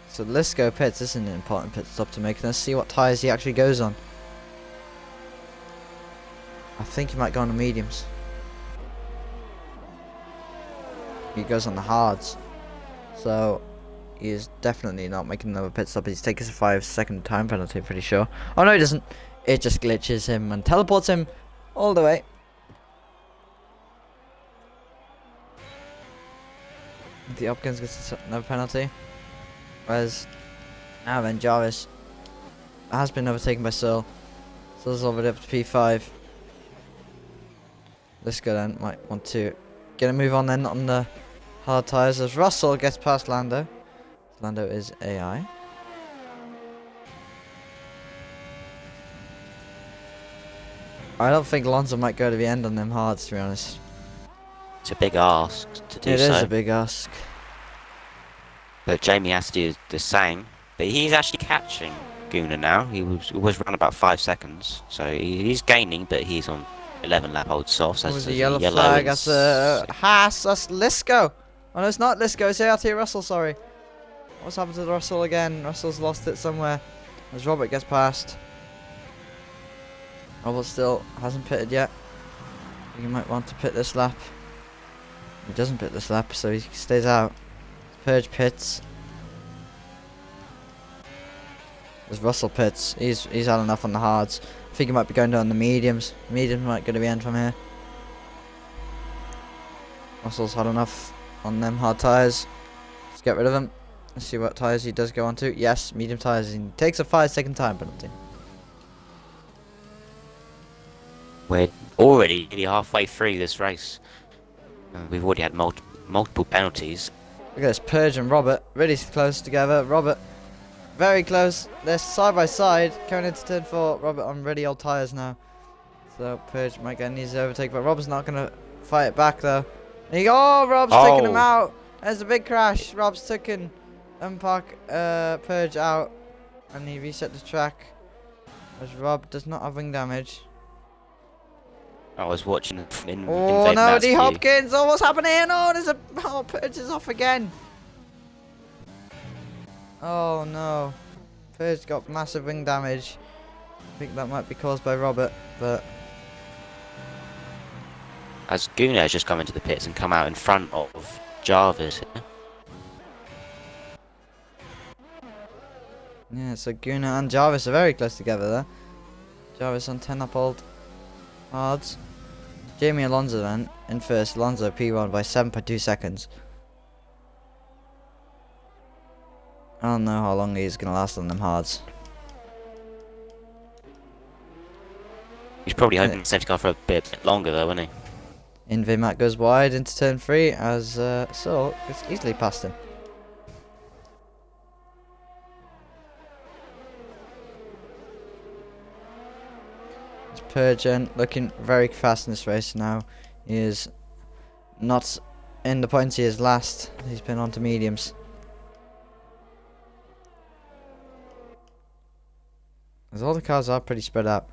Speaker 1: So Lisco pits. This is an important pit stop to make. Let's see what tyres he actually goes on. I think he might go on the mediums. He goes on the hards. So he is definitely not making another pit stop. He's taking a 5-second time penalty, I'm pretty sure. Oh no, he doesn't. It just glitches him and teleports him all the way. The Hopkins gets another penalty. Whereas now then Jarvis has been overtaken by Searle. Searle's already up to P5. Lisco then might want to get a move on then on the hard tyres as Russell gets past Lando. Lando is AI. I don't think Alonso might go to the end on them hards, to be honest.
Speaker 2: It's a big ask to do so.
Speaker 1: It is a big ask.
Speaker 2: But Jamie has to do the same. But he's actually catching Gunnar now. He was run about 5 seconds. So he's gaining, but he's on 11 lap old softs.
Speaker 1: That was a yellow flag. That's Haas. That's Lisco. Oh no, it's not Lisco. It's ART Russell, sorry. What's happened to Russell again? Russell's lost it somewhere. As Robert gets past. Robert still hasn't pitted yet. He might want to pit this lap. He doesn't pit this lap, so he stays out. Purge pits. As Russell pits. He's had enough on the hards. I think he might be going down the mediums. Mediums might go to the end from here. Russell's had enough on them hard tyres. Let's get rid of them. Let's see what tyres he does go on to. Yes, medium tyres. He takes a 5-second time penalty.
Speaker 2: We're already nearly halfway through this race. We've already had multiple penalties.
Speaker 1: Look at this, Purge and Robert, really close together. Robert, very close. They're side by side, coming into turn 4. Robert on really old tyres now. So Purge might get an easy overtake, but Robert's not going to fight it back though. Oh, Rob's taking him out. There's a big crash. Rob's taken Purge out, and he reset the track. As Rob does not have wing damage.
Speaker 2: I was watching in
Speaker 1: oh no, D Hopkins! Oh, what's happening? Oh, there's a Purge is off again. Oh no, Purge got massive wing damage. I think that might be caused by Robert, but
Speaker 2: as Gunnar has just come into the pits and come out in front of Jarvis here.
Speaker 1: Yeah, so Gunnar and Jarvis are very close together there. Jarvis on 10 up old hards. Jamie Alonso then in first. Alonso P1 by 7.2 seconds. I don't know how long he's going to last on them hards.
Speaker 2: He's probably hoping safety car for a bit longer though, isn't he?
Speaker 1: Invimat goes wide into turn 3 as Saul gets easily past him. Pergen looking very fast in this race now. He is not in the points, he is last. He's been on to mediums. As all the cars are pretty spread out.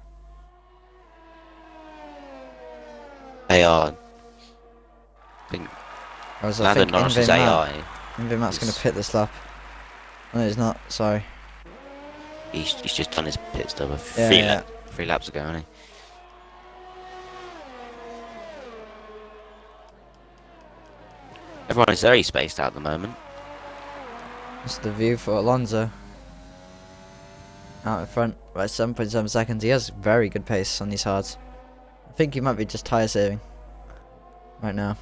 Speaker 2: They are. I think
Speaker 1: Whereas I
Speaker 2: Lando
Speaker 1: think
Speaker 2: Norris's AI.
Speaker 1: Invimat's going to pit this lap. No, he's not. Sorry.
Speaker 2: He's just done his pit stop
Speaker 1: Yeah,
Speaker 2: three laps ago, hasn't he? Everyone is very spaced out at the moment.
Speaker 1: That's the view for Alonso. Out in front by 7.7 seconds. He has very good pace on these hards. I think he might be just tyre saving right now.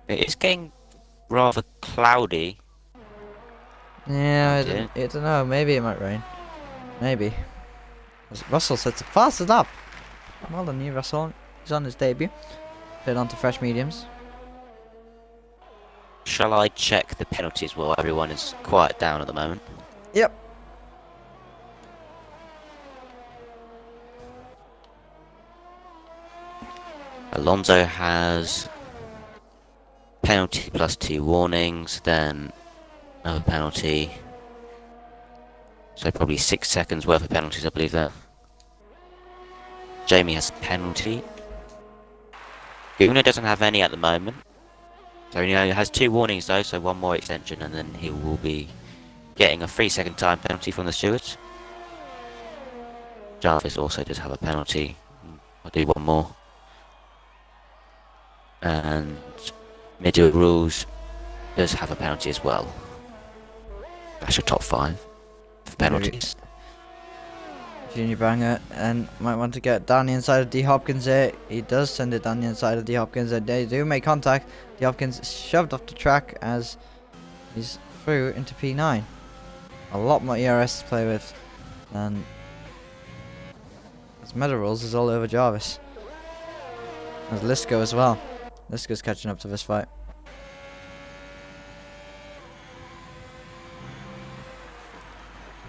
Speaker 2: It is getting rather cloudy.
Speaker 1: Yeah,
Speaker 2: Yeah.
Speaker 1: I don't know. Maybe it might rain. Maybe. Russell sets the fastest up. Well done, you, Russell. He's on his debut. Put onto fresh mediums.
Speaker 2: Shall I check the penalties while everyone is quiet down at the moment?
Speaker 1: Yep.
Speaker 2: Alonso has penalty plus 2 warnings, then another penalty. So probably 6 seconds worth of penalties, I believe that. Jamie has a penalty. Gunnar doesn't have any at the moment. So he has 2 warnings though, so 1 more extension and then he will be getting a 3-second time penalty from the stewards. Jarvis also does have a penalty. I'll do 1 more. And Middle Rules does have a penalty as well. That's your top 5 for penalties.
Speaker 1: Junior Banger and might want to get down the inside of D Hopkins there. He does send it down the inside of D Hopkins and they do make contact. D Hopkins shoved off the track as he's through into P9. A lot more ERS to play with than as Meta Rules is all over Jarvis. As Lisco as well. Lisco's catching up to this fight.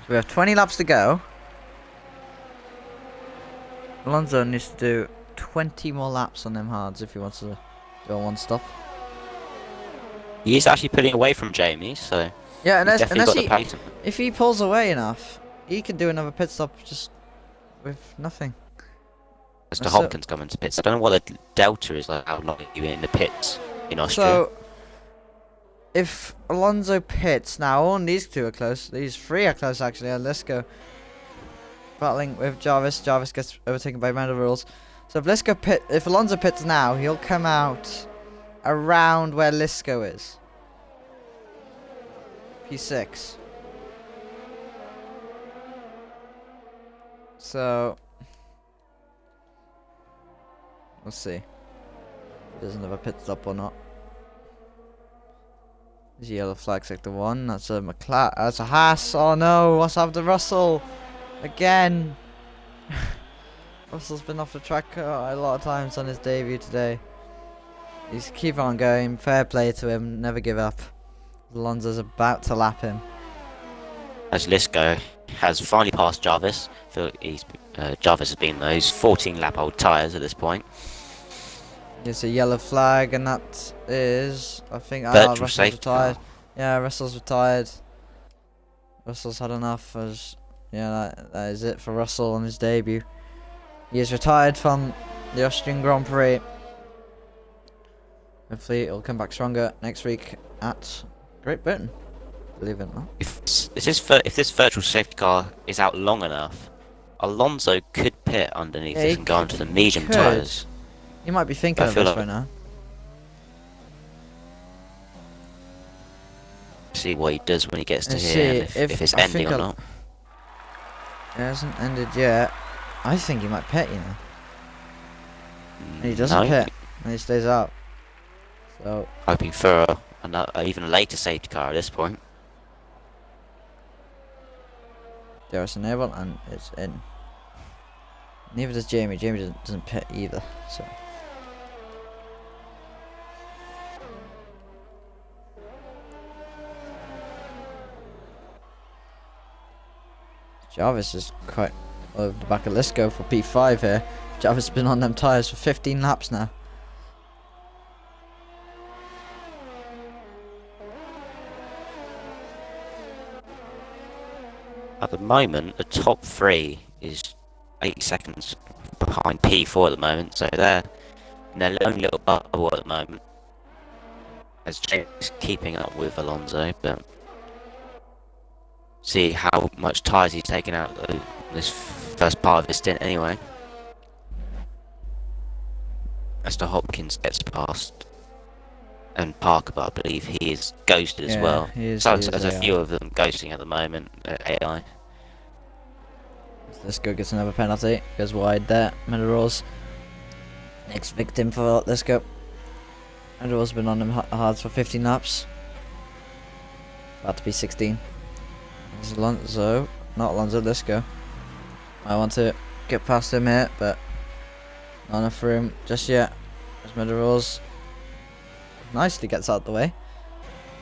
Speaker 1: So we have 20 laps to go. Alonso needs to do 20 more laps on them hards if he wants to do a 1 stop.
Speaker 2: He is actually pulling away from Jamie, so
Speaker 1: Yeah,
Speaker 2: he's definitely got the
Speaker 1: he,
Speaker 2: pace.
Speaker 1: if he pulls away enough, he can do another pit stop just with nothing.
Speaker 2: As to Hopkins coming to pits, I don't know what the delta is like. How long are you in the pits in Austria?
Speaker 1: So, if Alonso pits now, all these 2 are close. These 3 are close actually. Let's go. Battling with Jarvis. Jarvis gets overtaken by Meta Rules. So if Alonso pits now, he'll come out around where Lisco is. P6. So we'll see. Doesn't have a pit stop or not. There's yellow flag sector 1. That's a that's a Haas. Oh no, what's happened to Russell? Again. Russell's been off the track a lot of times on his debut today. He's keep on going. Fair play to him. Never give up. Alonso's about to lap him.
Speaker 2: As Lisco has finally passed Jarvis. Jarvis has been those 14 lap old tyres at this point.
Speaker 1: It's a yellow flag, and that is, I think,
Speaker 2: Virtual
Speaker 1: Russell's
Speaker 2: safety
Speaker 1: retired.
Speaker 2: car.
Speaker 1: Yeah, Russell's retired. Russell's had enough. Yeah, that is it for Russell on his debut. He is retired from the Austrian Grand Prix. Hopefully, it'll come back stronger next week at Great Britain. Believe it or not.
Speaker 2: If this virtual safety car is out long enough, Alonso could pit underneath
Speaker 1: Yeah,
Speaker 2: it
Speaker 1: he
Speaker 2: and go onto the medium
Speaker 1: could.
Speaker 2: tyres.
Speaker 1: You might be thinking
Speaker 2: I
Speaker 1: of
Speaker 2: feel
Speaker 1: this
Speaker 2: like-
Speaker 1: right now.
Speaker 2: See what he does when he gets to
Speaker 1: Let's
Speaker 2: here, and
Speaker 1: see
Speaker 2: if it's
Speaker 1: I
Speaker 2: ending
Speaker 1: think
Speaker 2: or
Speaker 1: I'll-
Speaker 2: not.
Speaker 1: It hasn't ended yet. I think he might pit, you know. And he doesn't
Speaker 2: No,
Speaker 1: pit, and he stays out. So
Speaker 2: hoping for another, even later safety car at this point.
Speaker 1: DRS enable, and it's in. Neither does Jamie. Jamie doesn't pit either. So Jarvis is quite over the back of Lisco for P5 here. Jarvis has been on them tyres for 15 laps now.
Speaker 2: At the moment, the top three is 8 seconds behind P4 at the moment, so they're in their own little bubble at the moment. As James keeping up with Alonso, but see how much tyres he's taken out of this first part of his stint anyway. As to Hopkins gets past, and Parker, but I believe he is ghosted as well.
Speaker 1: He is,
Speaker 2: So
Speaker 1: he is
Speaker 2: there's a
Speaker 1: AI.
Speaker 2: few of them ghosting at the moment, AI.
Speaker 1: Lisco gets another penalty. Goes wide there. Minerals. Next victim for Lisco. Minerals been on them hard for 15 laps. About to be 16. There's Alonso. Not Alonso, Lisco. I want to get past him here, but not enough room just yet. There's Minerals. Nicely gets out the way.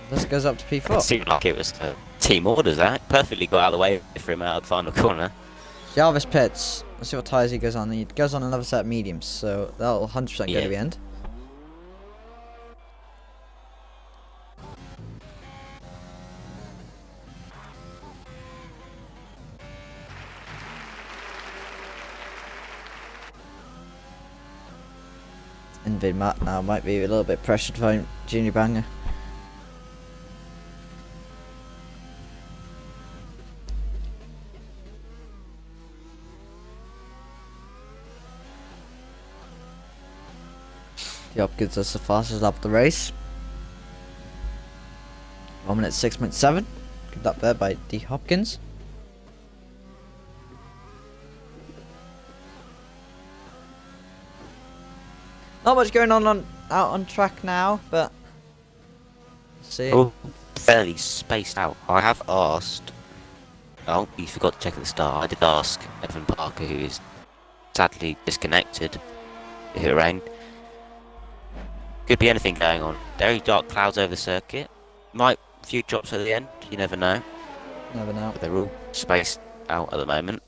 Speaker 1: This goes up to
Speaker 2: It
Speaker 1: P4.
Speaker 2: seemed like it was team orders, that perfectly got out of the way for him out of the final corner.
Speaker 1: Jarvis pits. Let's see what tyres he goes on. He goes on another set of mediums, so that'll 100% go
Speaker 2: Yeah.
Speaker 1: to the end. Invade Matt now might be a little bit pressured by Junior Banger. The Hopkins is the fastest lap of the race. 1 minute 6.7. Good up there by D Hopkins. Not much going on out on track now, but let's see.
Speaker 2: Oh, fairly spaced out. I have asked. Oh, you forgot to check at the start. I did ask Evan Parker, who is sadly disconnected. If it rained. Could be anything going on. Very dark clouds over the circuit. Might few drops at the end. You never know.
Speaker 1: Never know.
Speaker 2: But they're all spaced out at the moment.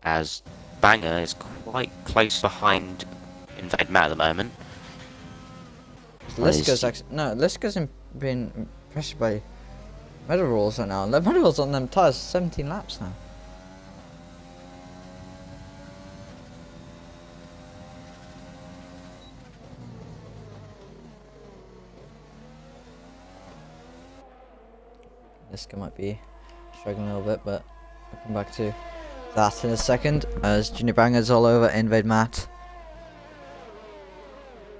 Speaker 2: As Banger is quite close behind Invade Matt at the moment.
Speaker 1: Lisco's actually Lisco's been pressured by Medal Rules right now. The Medal Rules on them tyres 17 laps now. Lisco might be struggling a little bit, but I'll come back to that in a second. As Junior Banger's all over Invade Matt.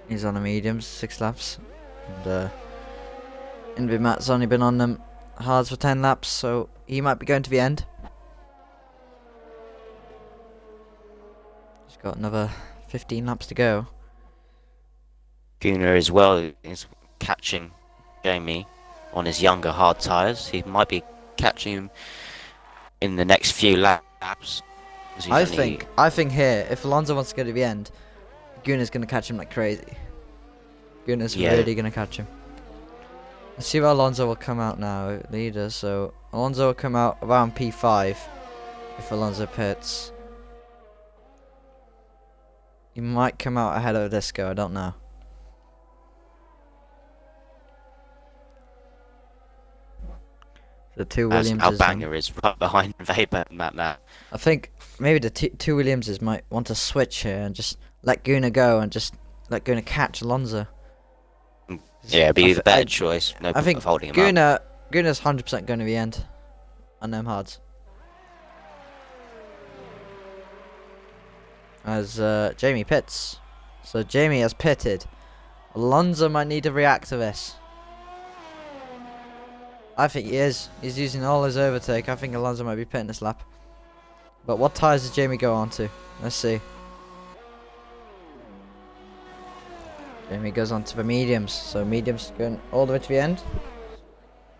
Speaker 1: He's on the mediums, 6 laps. And Invade Matt's only been on them hards for 10 laps, so he might be going to the end. He's got another 15 laps to go.
Speaker 2: Gunnar as well is catching Jamie on his younger hard tyres. He might be catching him in the next few laps.
Speaker 1: I think here, if Alonso wants to go to the end, Gunnar's going to catch him like crazy. Gunnar's really going to catch him. Let's see where Alonso will come out now, leader. So Alonso will come out around P5 if Alonso pits. He might come out ahead of Lisco, I don't know. The two Williams.
Speaker 2: Banger is right behind Weber Matt now.
Speaker 1: I think maybe the two Williamses might want to switch here and just let Gunnar go and just let Gunnar catch Alonso.
Speaker 2: Yeah, it'd be the better choice. No
Speaker 1: I
Speaker 2: point
Speaker 1: think
Speaker 2: of holding him up.
Speaker 1: Gunnar's 100% going to the end on them hards. As Jamie pits. So Jamie has pitted. Alonso might need to react to this. I think he is. He's using all his overtake. I think Alonso might be pitting this lap. But what tyres does Jamie go on to? Let's see. Jamie goes on to the mediums. So mediums going all the way to the end.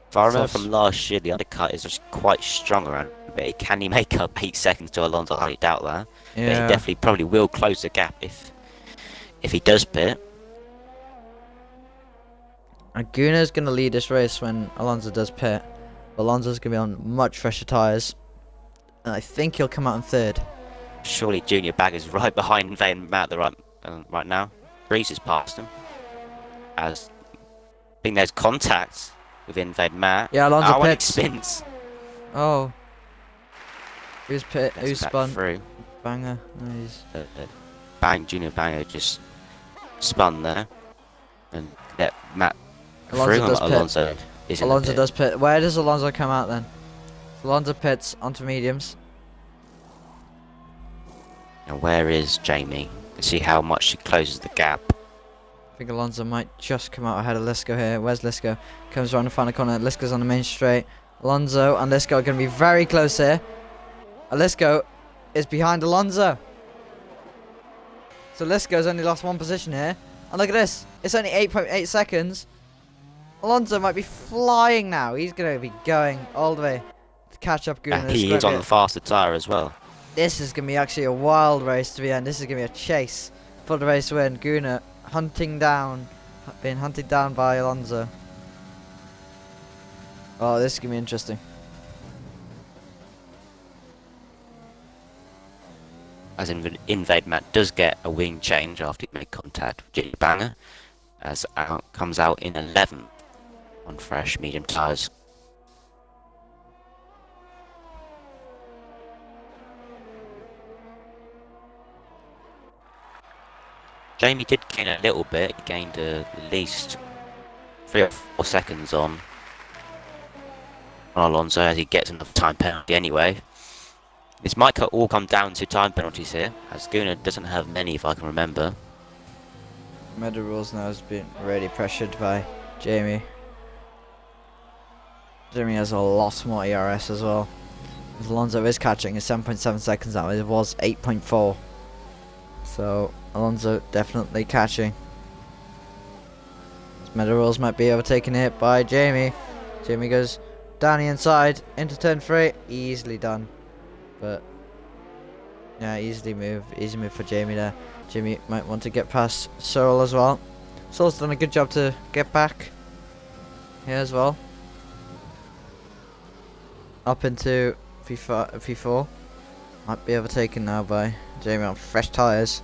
Speaker 2: If I remember from last year, the undercut is just quite strong around, but can he make up 8 seconds to Alonso? I highly doubt that. But he definitely probably will close the gap if he does pit.
Speaker 1: Aguna's going to lead this race when Alonso does pit. Alonso's going to be on much fresher tyres. And I think he'll come out in third.
Speaker 2: Surely Junior Bagger's right behind Van Matt right now. Reese has passed him. As I think there's contact within Van Matt.
Speaker 1: Yeah, Alonso
Speaker 2: when it
Speaker 1: pits.
Speaker 2: spins.
Speaker 1: Oh. Who's pit? Who's spun?
Speaker 2: Through.
Speaker 1: Banger. Nice.
Speaker 2: Junior Banger just spun there. And let Matt
Speaker 1: Alonso
Speaker 2: through.
Speaker 1: does pit.
Speaker 2: Alonso is in
Speaker 1: Alonso
Speaker 2: the pit.
Speaker 1: does pit. Where does Alonso come out then? Alonso pits onto mediums.
Speaker 2: And where is Jamie? Let's see how much he closes the gap.
Speaker 1: I think Alonso might just come out ahead of Lisco here. Where's Lisco? Comes around the final corner. Lisco's on the main straight. Alonso and Lisco are going to be very close here. Lisco is behind Alonso. So Lisco's only lost one position here. And look at this. It's only 8.8 seconds. Alonso might be flying now. He's going to be going all the way to catch up Guna.
Speaker 2: And he is on the faster tyre as well.
Speaker 1: This is going to be actually a wild race to the end. This is going to be a chase for the race win. Guna being hunted down by Alonso. Oh, this is going to be interesting.
Speaker 2: As Invade Matt does get a wing change after he made contact with Jimmy Banger, as comes out in 11th on fresh medium tyres. Jamie did gain a little bit. He gained at least 3 or 4 seconds on Alonso as he gets another time penalty anyway. This might all come down to time penalties here, as Guna doesn't have many if I can remember.
Speaker 1: Meta Rules now has been really pressured by Jamie. Jamie has a lot more ERS as well. Alonso is catching at 7.7 seconds now. It was 8.4. So Alonso definitely catching. Meta Rules might be overtaken here by Jamie. Jamie goes down the inside into turn 3. Easily done. But yeah, easy move for Jamie there. Jamie might want to get past Searle as well. Searle's done a good job to get back here as well. Up into P4. Might be overtaken now by Jamie on fresh tyres.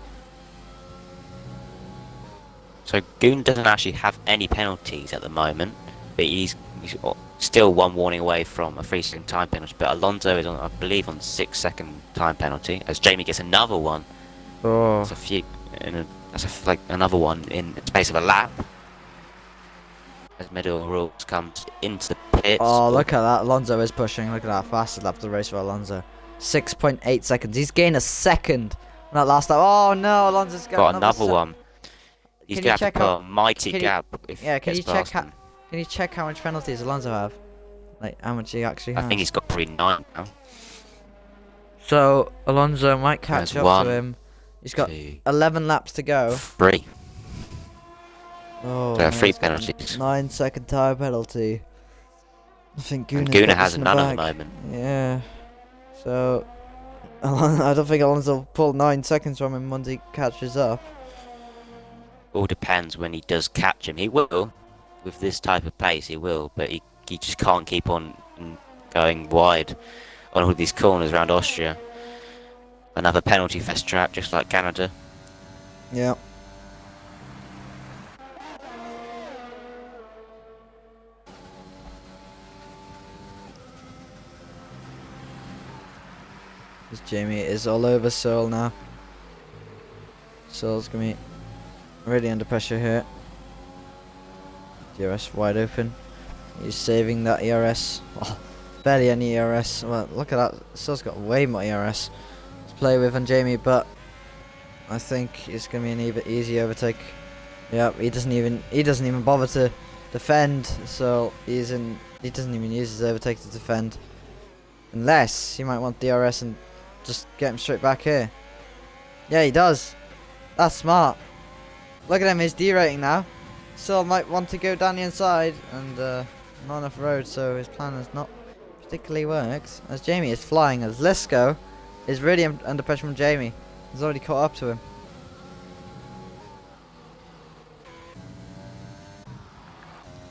Speaker 2: So Goon doesn't actually have any penalties at the moment, but he's still one warning away from a 3-second time penalty. But Alonso is on, I believe, on 6-second time penalty, as Jamie gets another one.
Speaker 1: Oh.
Speaker 2: That's like another one in the space of a lap. As Middle Rules comes into the pits.
Speaker 1: Oh, look at that. Alonso is pushing. Look at that. Fastest lap of the race for Alonso. 6.8 seconds. He's gained a second on that last lap. Oh no, Alonso's got
Speaker 2: another one. He's going to have to put a mighty gap if he
Speaker 1: can
Speaker 2: gets
Speaker 1: you check
Speaker 2: past him.
Speaker 1: Can you check how much penalties Alonso have? Like how much he actually has?
Speaker 2: I think he's got probably 9 now.
Speaker 1: So Alonso might catch
Speaker 2: There's
Speaker 1: up to him. He's got
Speaker 2: 2,
Speaker 1: 11 laps to go.
Speaker 2: 3.
Speaker 1: Oh,
Speaker 2: There are
Speaker 1: no,
Speaker 2: 3
Speaker 1: he's got a
Speaker 2: penalties.
Speaker 1: 9-second time penalty. I think
Speaker 2: And
Speaker 1: Guna's
Speaker 2: Guna
Speaker 1: got
Speaker 2: has
Speaker 1: this in the
Speaker 2: none at the
Speaker 1: bag.
Speaker 2: moment.
Speaker 1: Yeah. So I don't think Alonso will pull 9 seconds from him once he catches up.
Speaker 2: All depends when he does catch him. He will, with this type of pace, he will, but he just can't keep on going wide on all these corners around Austria. Another penalty fest trap, just like Canada.
Speaker 1: Yeah. This Jamie is all over Searle now. Searle's gonna be really under pressure here. DRS wide open. He's saving that ERS. Oh, barely any ERS. Well, look at that. Searle's got way more ERS to play with than Jamie, but I think it's gonna be an easy overtake. Yep, he doesn't even bother to defend, so he's in he doesn't even use his overtake to defend. Unless he might want DRS and just get him straight back here. Yeah, he does. That's smart. Look at him, he's derating now. Still might want to go down the inside, and not enough road, so his plan has not particularly worked. As Jamie is flying, as Lisco is really under pressure from Jamie. He's already caught up to him.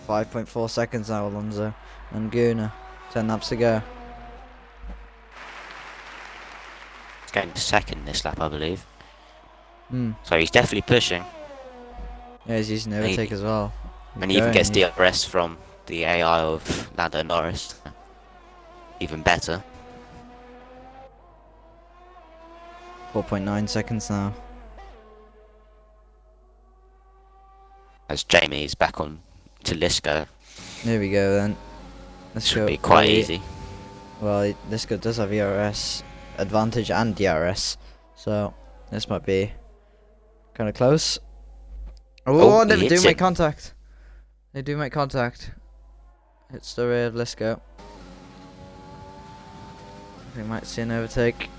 Speaker 1: .4 seconds now, Alonso and Gunnar. 10 laps to go.
Speaker 2: He's going second this lap, I believe.
Speaker 1: Hmm.
Speaker 2: So he's definitely pushing.
Speaker 1: Yeah, he's using overtake as well.
Speaker 2: And he even gets DRS from the AI of Lando Norris. Even better.
Speaker 1: 4.9 seconds now.
Speaker 2: As Jamie is back on to Lisco.
Speaker 1: There we go then. Let's
Speaker 2: Should
Speaker 1: go.
Speaker 2: be quite easy.
Speaker 1: Well, Lisco does have ERS advantage and DRS, so this might be kind of close. Oh, they do make contact. They do make contact. It's the rear of Lisco. We might see an overtake.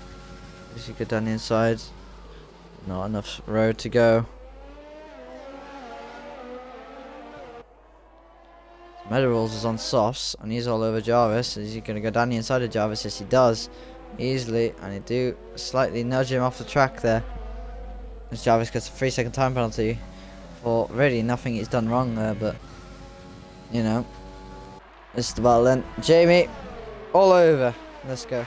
Speaker 1: As you go down the inside. Not enough road to go. Meadows is on softs and he's all over Jarvis. Is he going to go down the inside of Jarvis? Yes, he does. Easily, and he do slightly nudge him off the track there. As Jarvis gets a 3-second time penalty for really nothing he's done wrong there, but you know, it's the battle then. Jamie, all over. Let's go.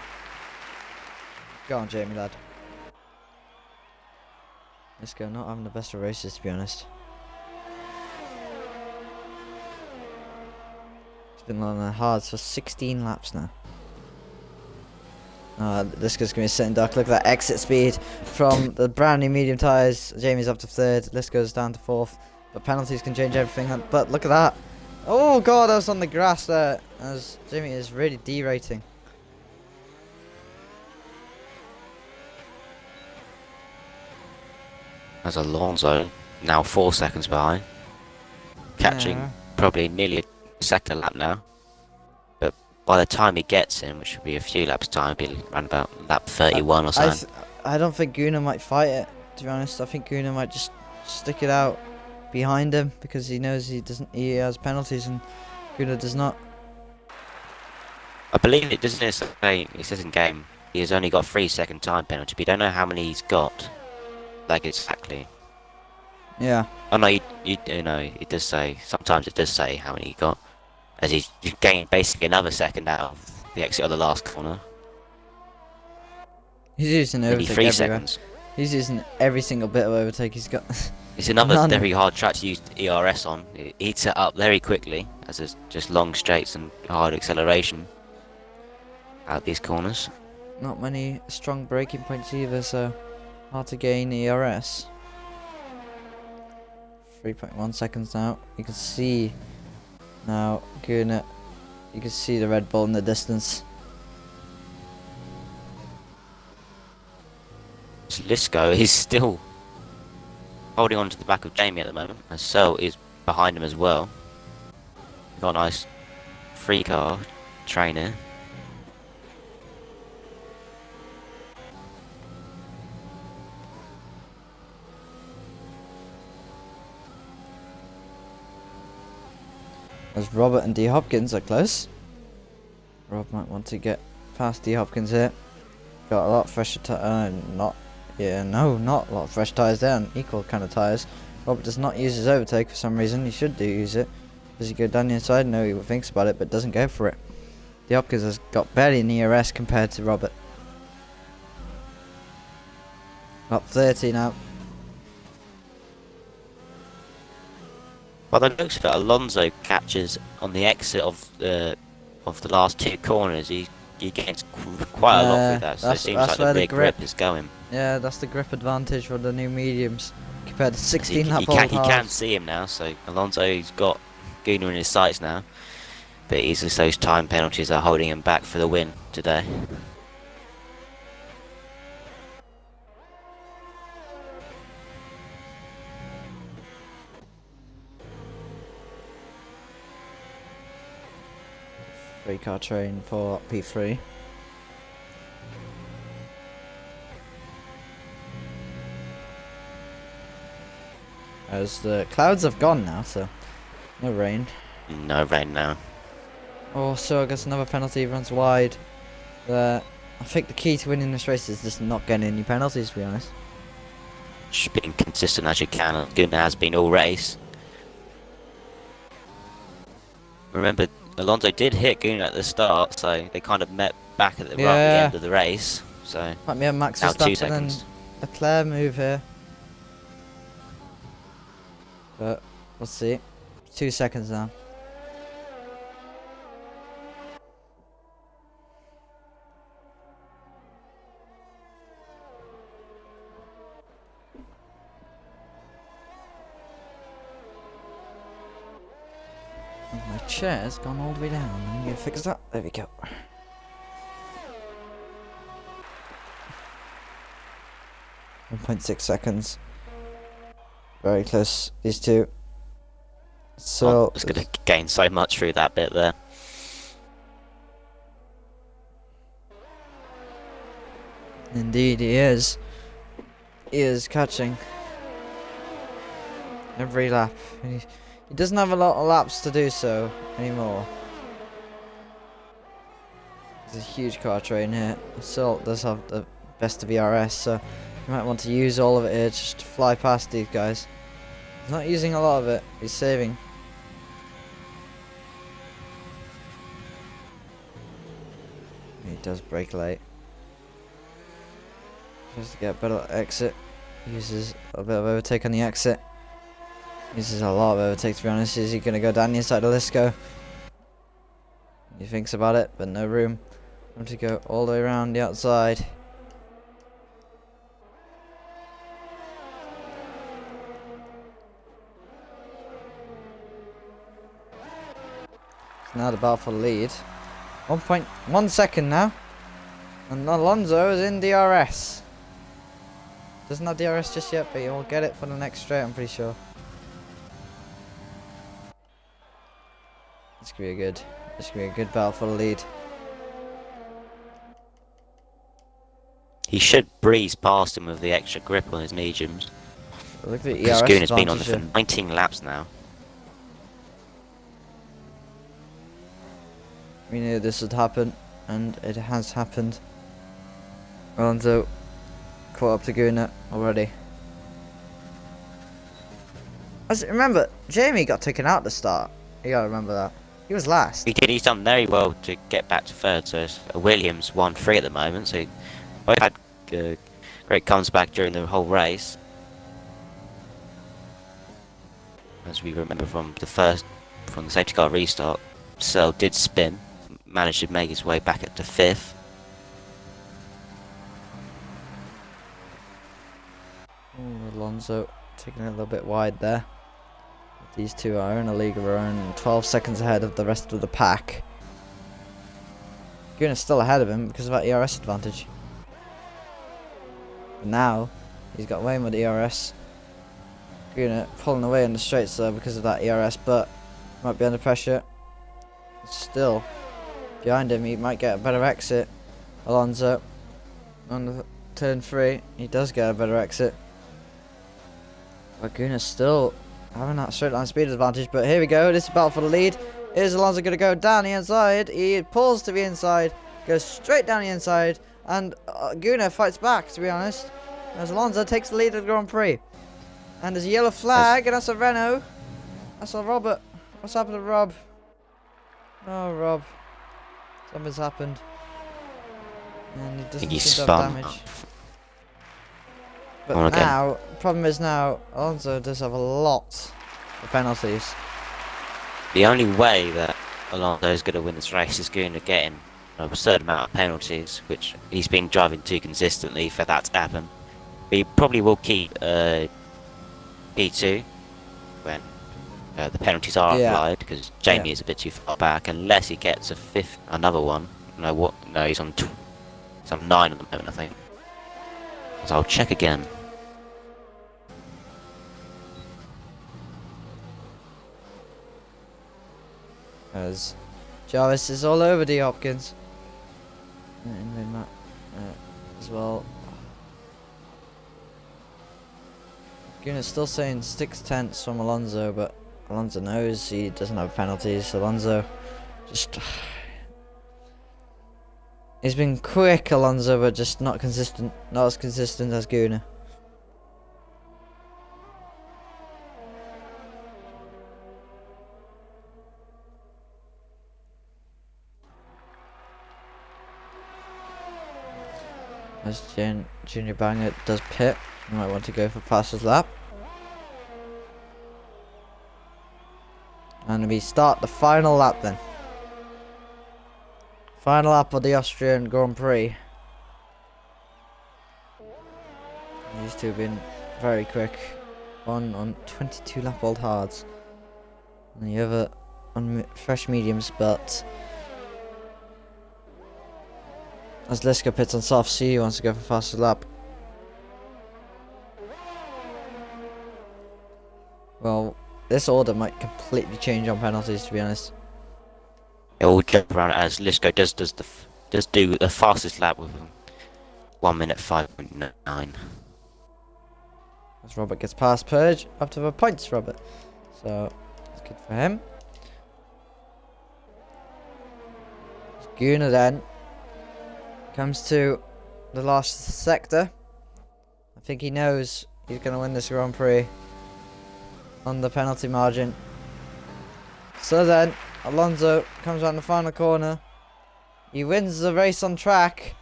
Speaker 1: Go on, Jamie, lad. Let's go. Not having the best of races, to be honest. It's been on the hards for 16 laps now. This guy's going to be sitting duck. Look at that exit speed from the brand new medium tyres. Jamie's up to third. This goes down to fourth. But penalties can change everything. But look at that. Oh god, that was on the grass there. As Jamie is really derating.
Speaker 2: As Alonso now 4 seconds behind. Catching probably nearly a second lap now. But by the time he gets in, which should be a few laps time, he'll be around about lap 31 or something.
Speaker 1: I don't think Gunnar might fight it, to be honest. I think Gunnar might just stick it out behind him because he knows he has penalties and Gunnar does not.
Speaker 2: I believe it doesn't say, it says in game, he has only got 3-second time penalty, but you don't know how many he's got. Like exactly.
Speaker 1: Yeah.
Speaker 2: Oh no, you know, it does say, sometimes it does say how many he got. As he's gained basically another second out of the exit of the last corner.
Speaker 1: He's using overtake
Speaker 2: 3
Speaker 1: everywhere.
Speaker 2: seconds.
Speaker 1: He's using every single bit of overtake he's got.
Speaker 2: It's another very hard track to use ERS on. It eats it up very quickly, as there's just long straights and hard acceleration out these corners.
Speaker 1: Not many strong braking points either, so hard to gain ERS. 3.1 seconds now. You can see now Gunnar. You can see the Red Bull in the distance.
Speaker 2: Lisco is still holding on to the back of Jamie at the moment, and Searle is behind him as well. Got a nice free car trainer.
Speaker 1: As Robert and D Hopkins are close. Rob might want to get past D Hopkins here. Got a lot of fresher not a lot of fresh tyres there, and equal kind of tyres. Robert does not use his overtake for some reason. He should use it. Does he go down the inside? No, he thinks about it, but doesn't go for it. D Hopkins has got barely an ERS compared to Robert. Up 30 now.
Speaker 2: By the looks of it, Alonso catches on the exit of the last two corners. He gains quite a lot with that, so it seems like the rear grip is going.
Speaker 1: Yeah, that's the grip advantage for the new mediums compared to 16 lap
Speaker 2: He can see him now, so Alonso's got Gunnar in his sights now. But easily those time penalties are holding him back for the win today.
Speaker 1: 3-car train for P3. As the clouds have gone now, so no rain.
Speaker 2: No rain now.
Speaker 1: Also, I guess another penalty runs wide. I think the key to winning this race is just not getting any penalties, to be honest.
Speaker 2: Just being consistent as you can. Gunnar has been all race. Remember, Alonso did hit Gunnar at the start, so they kind of met back at the right at the end of the race. So
Speaker 1: Might be a Max
Speaker 2: now 2
Speaker 1: Verstappen
Speaker 2: seconds.
Speaker 1: and Leclerc move here. But we'll see. 2 seconds now. My chair's gone all the way down. I need to fix that. There we go. .6 seconds. Very close, these two. So
Speaker 2: It's going to gain so much through that bit there.
Speaker 1: indeed he is. He is catching every lap. He doesn't have a lot of laps to do so anymore. There's a huge car train here. Still does have the best of ERS, so you might want to use all of it here just to fly past these guys. He's not using a lot of it, he's saving. He does brake late. Just to get a better exit. Uses a bit of overtake on the exit. Uses a lot of overtake, to be honest. Is he going to go down the inside of Lisco? He thinks about it, but no room. I'm to go all the way around the outside. It's now the battle for the lead. 1.1 second now. And Alonso is in DRS. Doesn't have DRS just yet, but he'll get it for the next straight, I'm pretty sure. This could be a good battle for the lead.
Speaker 2: He should breeze past him with the extra grip on his mediums.
Speaker 1: Look at the
Speaker 2: Because
Speaker 1: ERS
Speaker 2: Gunar's been on
Speaker 1: advantage
Speaker 2: it for
Speaker 1: here.
Speaker 2: 19 laps now.
Speaker 1: We knew this would happen, and it has happened. Alonso caught up to Gunnar already. Remember, Jamie got taken out at the start. You gotta remember that. He was last.
Speaker 2: He did. He's done very well to get back to third. So it's Williams 1-3 at the moment. So both had great comes back during the whole race, as we remember from the safety car restart. Searle did spin, managed to make his way back up to 5th.
Speaker 1: Ooh, Alonso taking it a little bit wide there. These two are in a league of their own, 12 seconds ahead of the rest of the pack. Gunnar's still ahead of him because of that ERS advantage. But now, he's got way more ERS. Gunnar pulling away in the straights though because of that ERS, but might be under pressure. Still, behind him, he might get a better exit. Alonso, on the turn 3, he does get a better exit. But Gunnar's still having that straight line speed advantage, but here we go. This is battle for the lead. Is Alonso going to go down the inside? He pulls to the inside, goes straight down the inside, and Gunnar fights back, to be honest, as Alonso takes the lead of the Grand Prix. And there's a yellow flag, and that's a Renault. That's a Robert. What's happened to Rob? Oh, Rob. Something's happened. And he
Speaker 2: I
Speaker 1: doesn't
Speaker 2: think he
Speaker 1: seem to have
Speaker 2: spun.
Speaker 1: damage. But
Speaker 2: On again.
Speaker 1: now, problem is now, Alonso does have a lot of penalties.
Speaker 2: The only way that Alonso is going to win this race is going to get him an absurd amount of penalties, which he's been driving too consistently for that to happen. But he probably will keep P2 when the penalties are applied, because Jamie is a bit too far back, unless he gets another one. No, he's on 9 at the moment, I think. So I'll check again.
Speaker 1: As Jarvis is all over D Hopkins. And Matt as well. Guna's still saying 6/10 from Alonso, but Alonso knows he doesn't have penalties. Alonso just... He's been quick, Alonso, but just not consistent. Not as consistent as Guna. As Junior Banger does pit, you might want to go for fastest lap. And we start the final lap then. Final lap of the Austrian Grand Prix. These two have been very quick. One on 22 lap old hards, and the other on fresh mediums, but as Liska pits on soft C, he wants to go for fastest lap. Well, this order might completely change on penalties, to be honest.
Speaker 2: It will jump around as Lisco does do the fastest lap with 1 minute 5.9.
Speaker 1: As Robert gets past Purge, up to the points, Robert. So that's good for him. Guna then comes to the last sector. I think he knows he's going to win this Grand Prix on the penalty margin. So then Alonso comes around the final corner. He wins the race on track.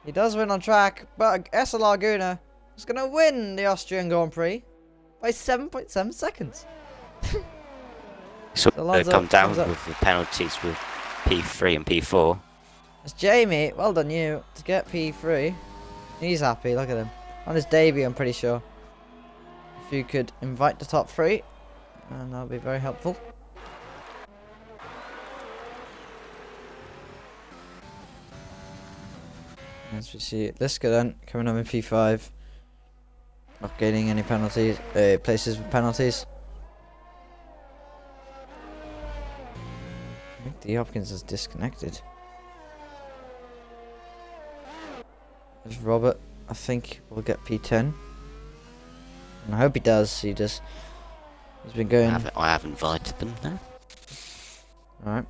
Speaker 1: He does win on track, but SLR Guna is going to win the Austrian Grand Prix by 7.7 seconds.
Speaker 2: So
Speaker 1: Alonso
Speaker 2: come down
Speaker 1: comes up.
Speaker 2: with the penalties with P3 and P4.
Speaker 1: It's Jamie, well done you, to get P3. He's happy, look at him. On his debut, I'm pretty sure. If you could invite the top 3, and that'll be very helpful. As we see Liska then coming up in P5. Not gaining any penalties, places with penalties. I think D Hopkins is disconnected. As Robert, I think, will get P10. And I hope he does. He's been going.
Speaker 2: I have invited them now.
Speaker 1: Alright.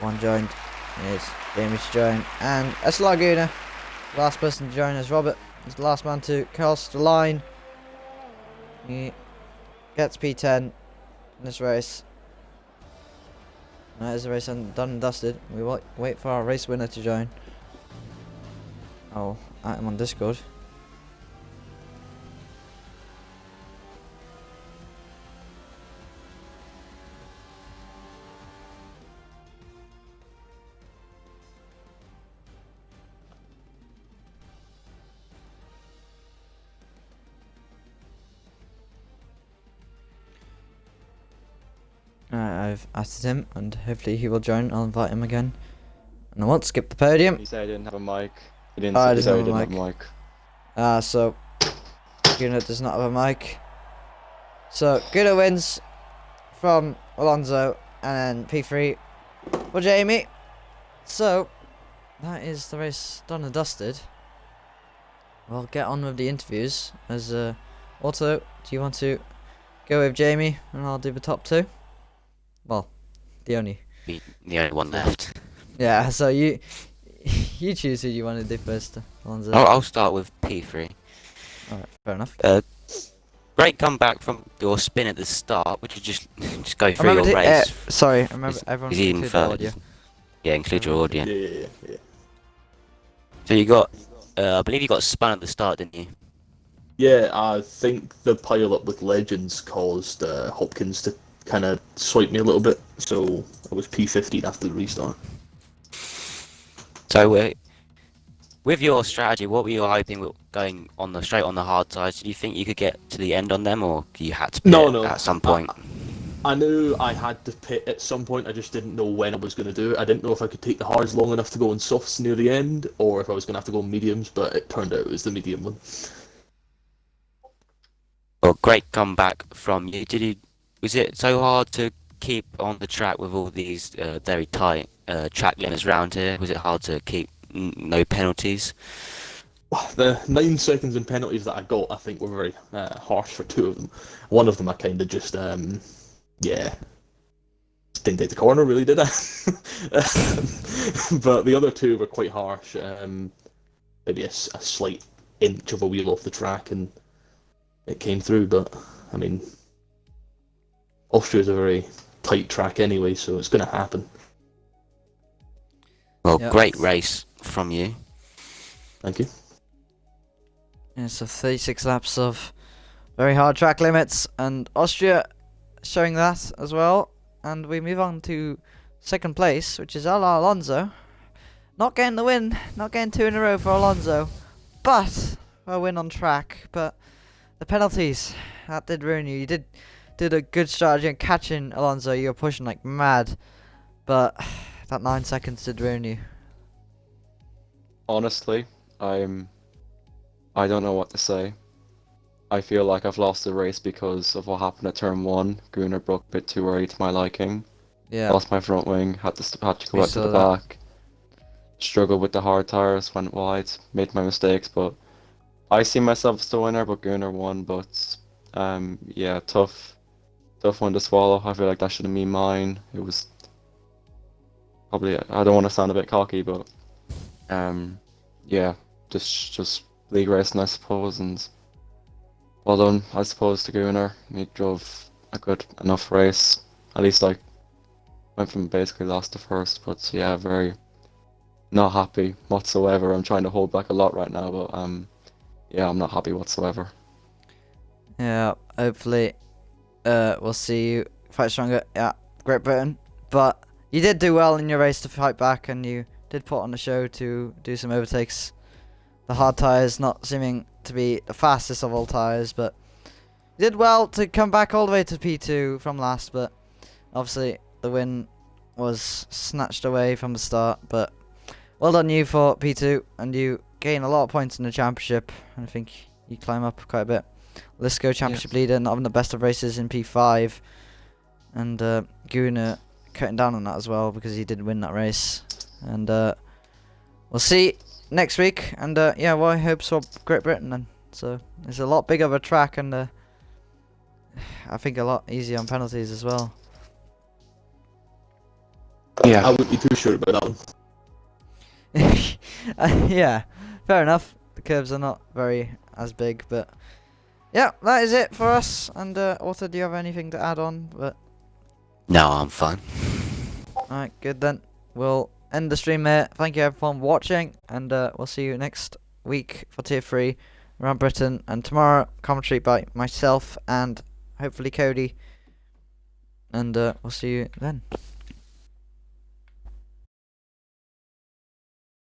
Speaker 1: One joined. Is Jamie to join. And S. Laguna, last person to join is Robert. He's the last man to cross the line. He gets P10 in this race. That is the race done and dusted. We wait for our race winner to join. I'll add him on Discord. I've asked him, and hopefully he will join. I'll invite him again. And I won't skip the podium.
Speaker 3: He said I didn't have a mic. He didn't
Speaker 1: I
Speaker 3: say he
Speaker 1: didn't
Speaker 3: didn't
Speaker 1: have a
Speaker 3: have a mic.
Speaker 1: So Guna does not have a mic. So Guna wins from Alonso, and then P3 for Jamie. So that is the race done and dusted. We'll get on with the interviews. As Otto, do you want to go with Jamie, and I'll do the top 2? Well, the only
Speaker 2: one left.
Speaker 1: Yeah, so you choose who you want to do first, Alonso.
Speaker 2: I'll start with P3.
Speaker 1: Alright, fair enough.
Speaker 2: Great comeback from your spin at the start. Would you just go through your race?
Speaker 1: Sorry, remember everyone
Speaker 2: Is he
Speaker 1: include the audio.
Speaker 2: Yeah, include your audio.
Speaker 3: Yeah.
Speaker 2: So you got, I believe you got spun at the start, didn't you?
Speaker 3: Yeah, I think the pile-up with Legends caused Hopkins to kind of swipe me a little bit, so I was P15 after the restart.
Speaker 2: So, with your strategy, what were you hoping with going on straight on the hard side? Do you think you could get to the end on them, or you had to pit
Speaker 3: No.
Speaker 2: at some point?
Speaker 3: I knew I had to pit at some point, I just didn't know when I was going to do it. I didn't know if I could take the hards long enough to go in softs near the end, or if I was going to have to go in mediums, but it turned out it was the medium one.
Speaker 2: Well, great comeback from you. Did you Was it so hard to keep on the track with all these very tight track limits around here? Was it hard to keep no penalties?
Speaker 3: The 9 seconds in penalties that I got, I think, were very harsh for 2 of them. One of them I kind of just, yeah, just didn't take the corner, really, did I? But the other 2 were quite harsh. Maybe a slight inch of a wheel off the track and it came through, but, I mean, Austria's a very tight track anyway, so it's going to happen.
Speaker 2: Well,
Speaker 1: Yep.
Speaker 2: great race from you.
Speaker 3: Thank you.
Speaker 1: Yeah, so 36 laps of very hard track limits, and Austria showing that as well. And we move on to second place, which is Alonso. Not getting the win, not getting 2 in a row for Alonso, but a win on track. But the penalties, that did ruin you. You did a good strategy in catching Alonso. You were pushing like mad, but that 9 seconds did ruin you.
Speaker 4: Honestly, I don't know what to say. I feel like I've lost the race because of what happened at turn 1. Gunnar broke a bit too early to my liking.
Speaker 1: Yeah,
Speaker 4: Lost my front wing, had to go
Speaker 1: We
Speaker 4: out to the
Speaker 1: saw that.
Speaker 4: back. Struggled with the hard tires, went wide, made my mistakes, but I see myself as the winner, but Gunnar won. But yeah, tough one to swallow. I feel like that should have been mine. It was probably, I don't want to sound a bit cocky, but yeah, just league racing, I suppose, and well done, I suppose, to Gunnar. He drove a good enough race. At least I went from basically last to first, but yeah, very not happy whatsoever. I'm trying to hold back a lot right now, but yeah, I'm not happy whatsoever.
Speaker 1: yeah. Hopefully, we'll see you fight stronger. Yeah, Great Britain. But you did do well in your race to fight back, and you did put on a show to do some overtakes. The hard tires not seeming to be the fastest of all tires, but you did well to come back all the way to P2 from last. But obviously, the win was snatched away from the start. But well done you for P2, and you gain a lot of points in the championship. And I think you climb up quite a bit. Lisco championship leader, not having the best of races in P5, and Gunnar cutting down on that as well because he did win that race. And we'll see next week. And yeah, well, I hope for Great Britain then. So it's a lot bigger of a track, and I think a lot easier on penalties as well.
Speaker 4: Yeah.
Speaker 3: I wouldn't be too sure about that one.
Speaker 1: Yeah, fair enough. The curves are not very as big, but yeah, that is it for us. And Author, do you have anything to add on? But
Speaker 2: No, I'm fine.
Speaker 1: alright, good then. We'll end the stream there. Thank you everyone for watching, and we'll see you next week for Tier 3 around Britain. And tomorrow, commentary by myself and hopefully Cody. And we'll see you then.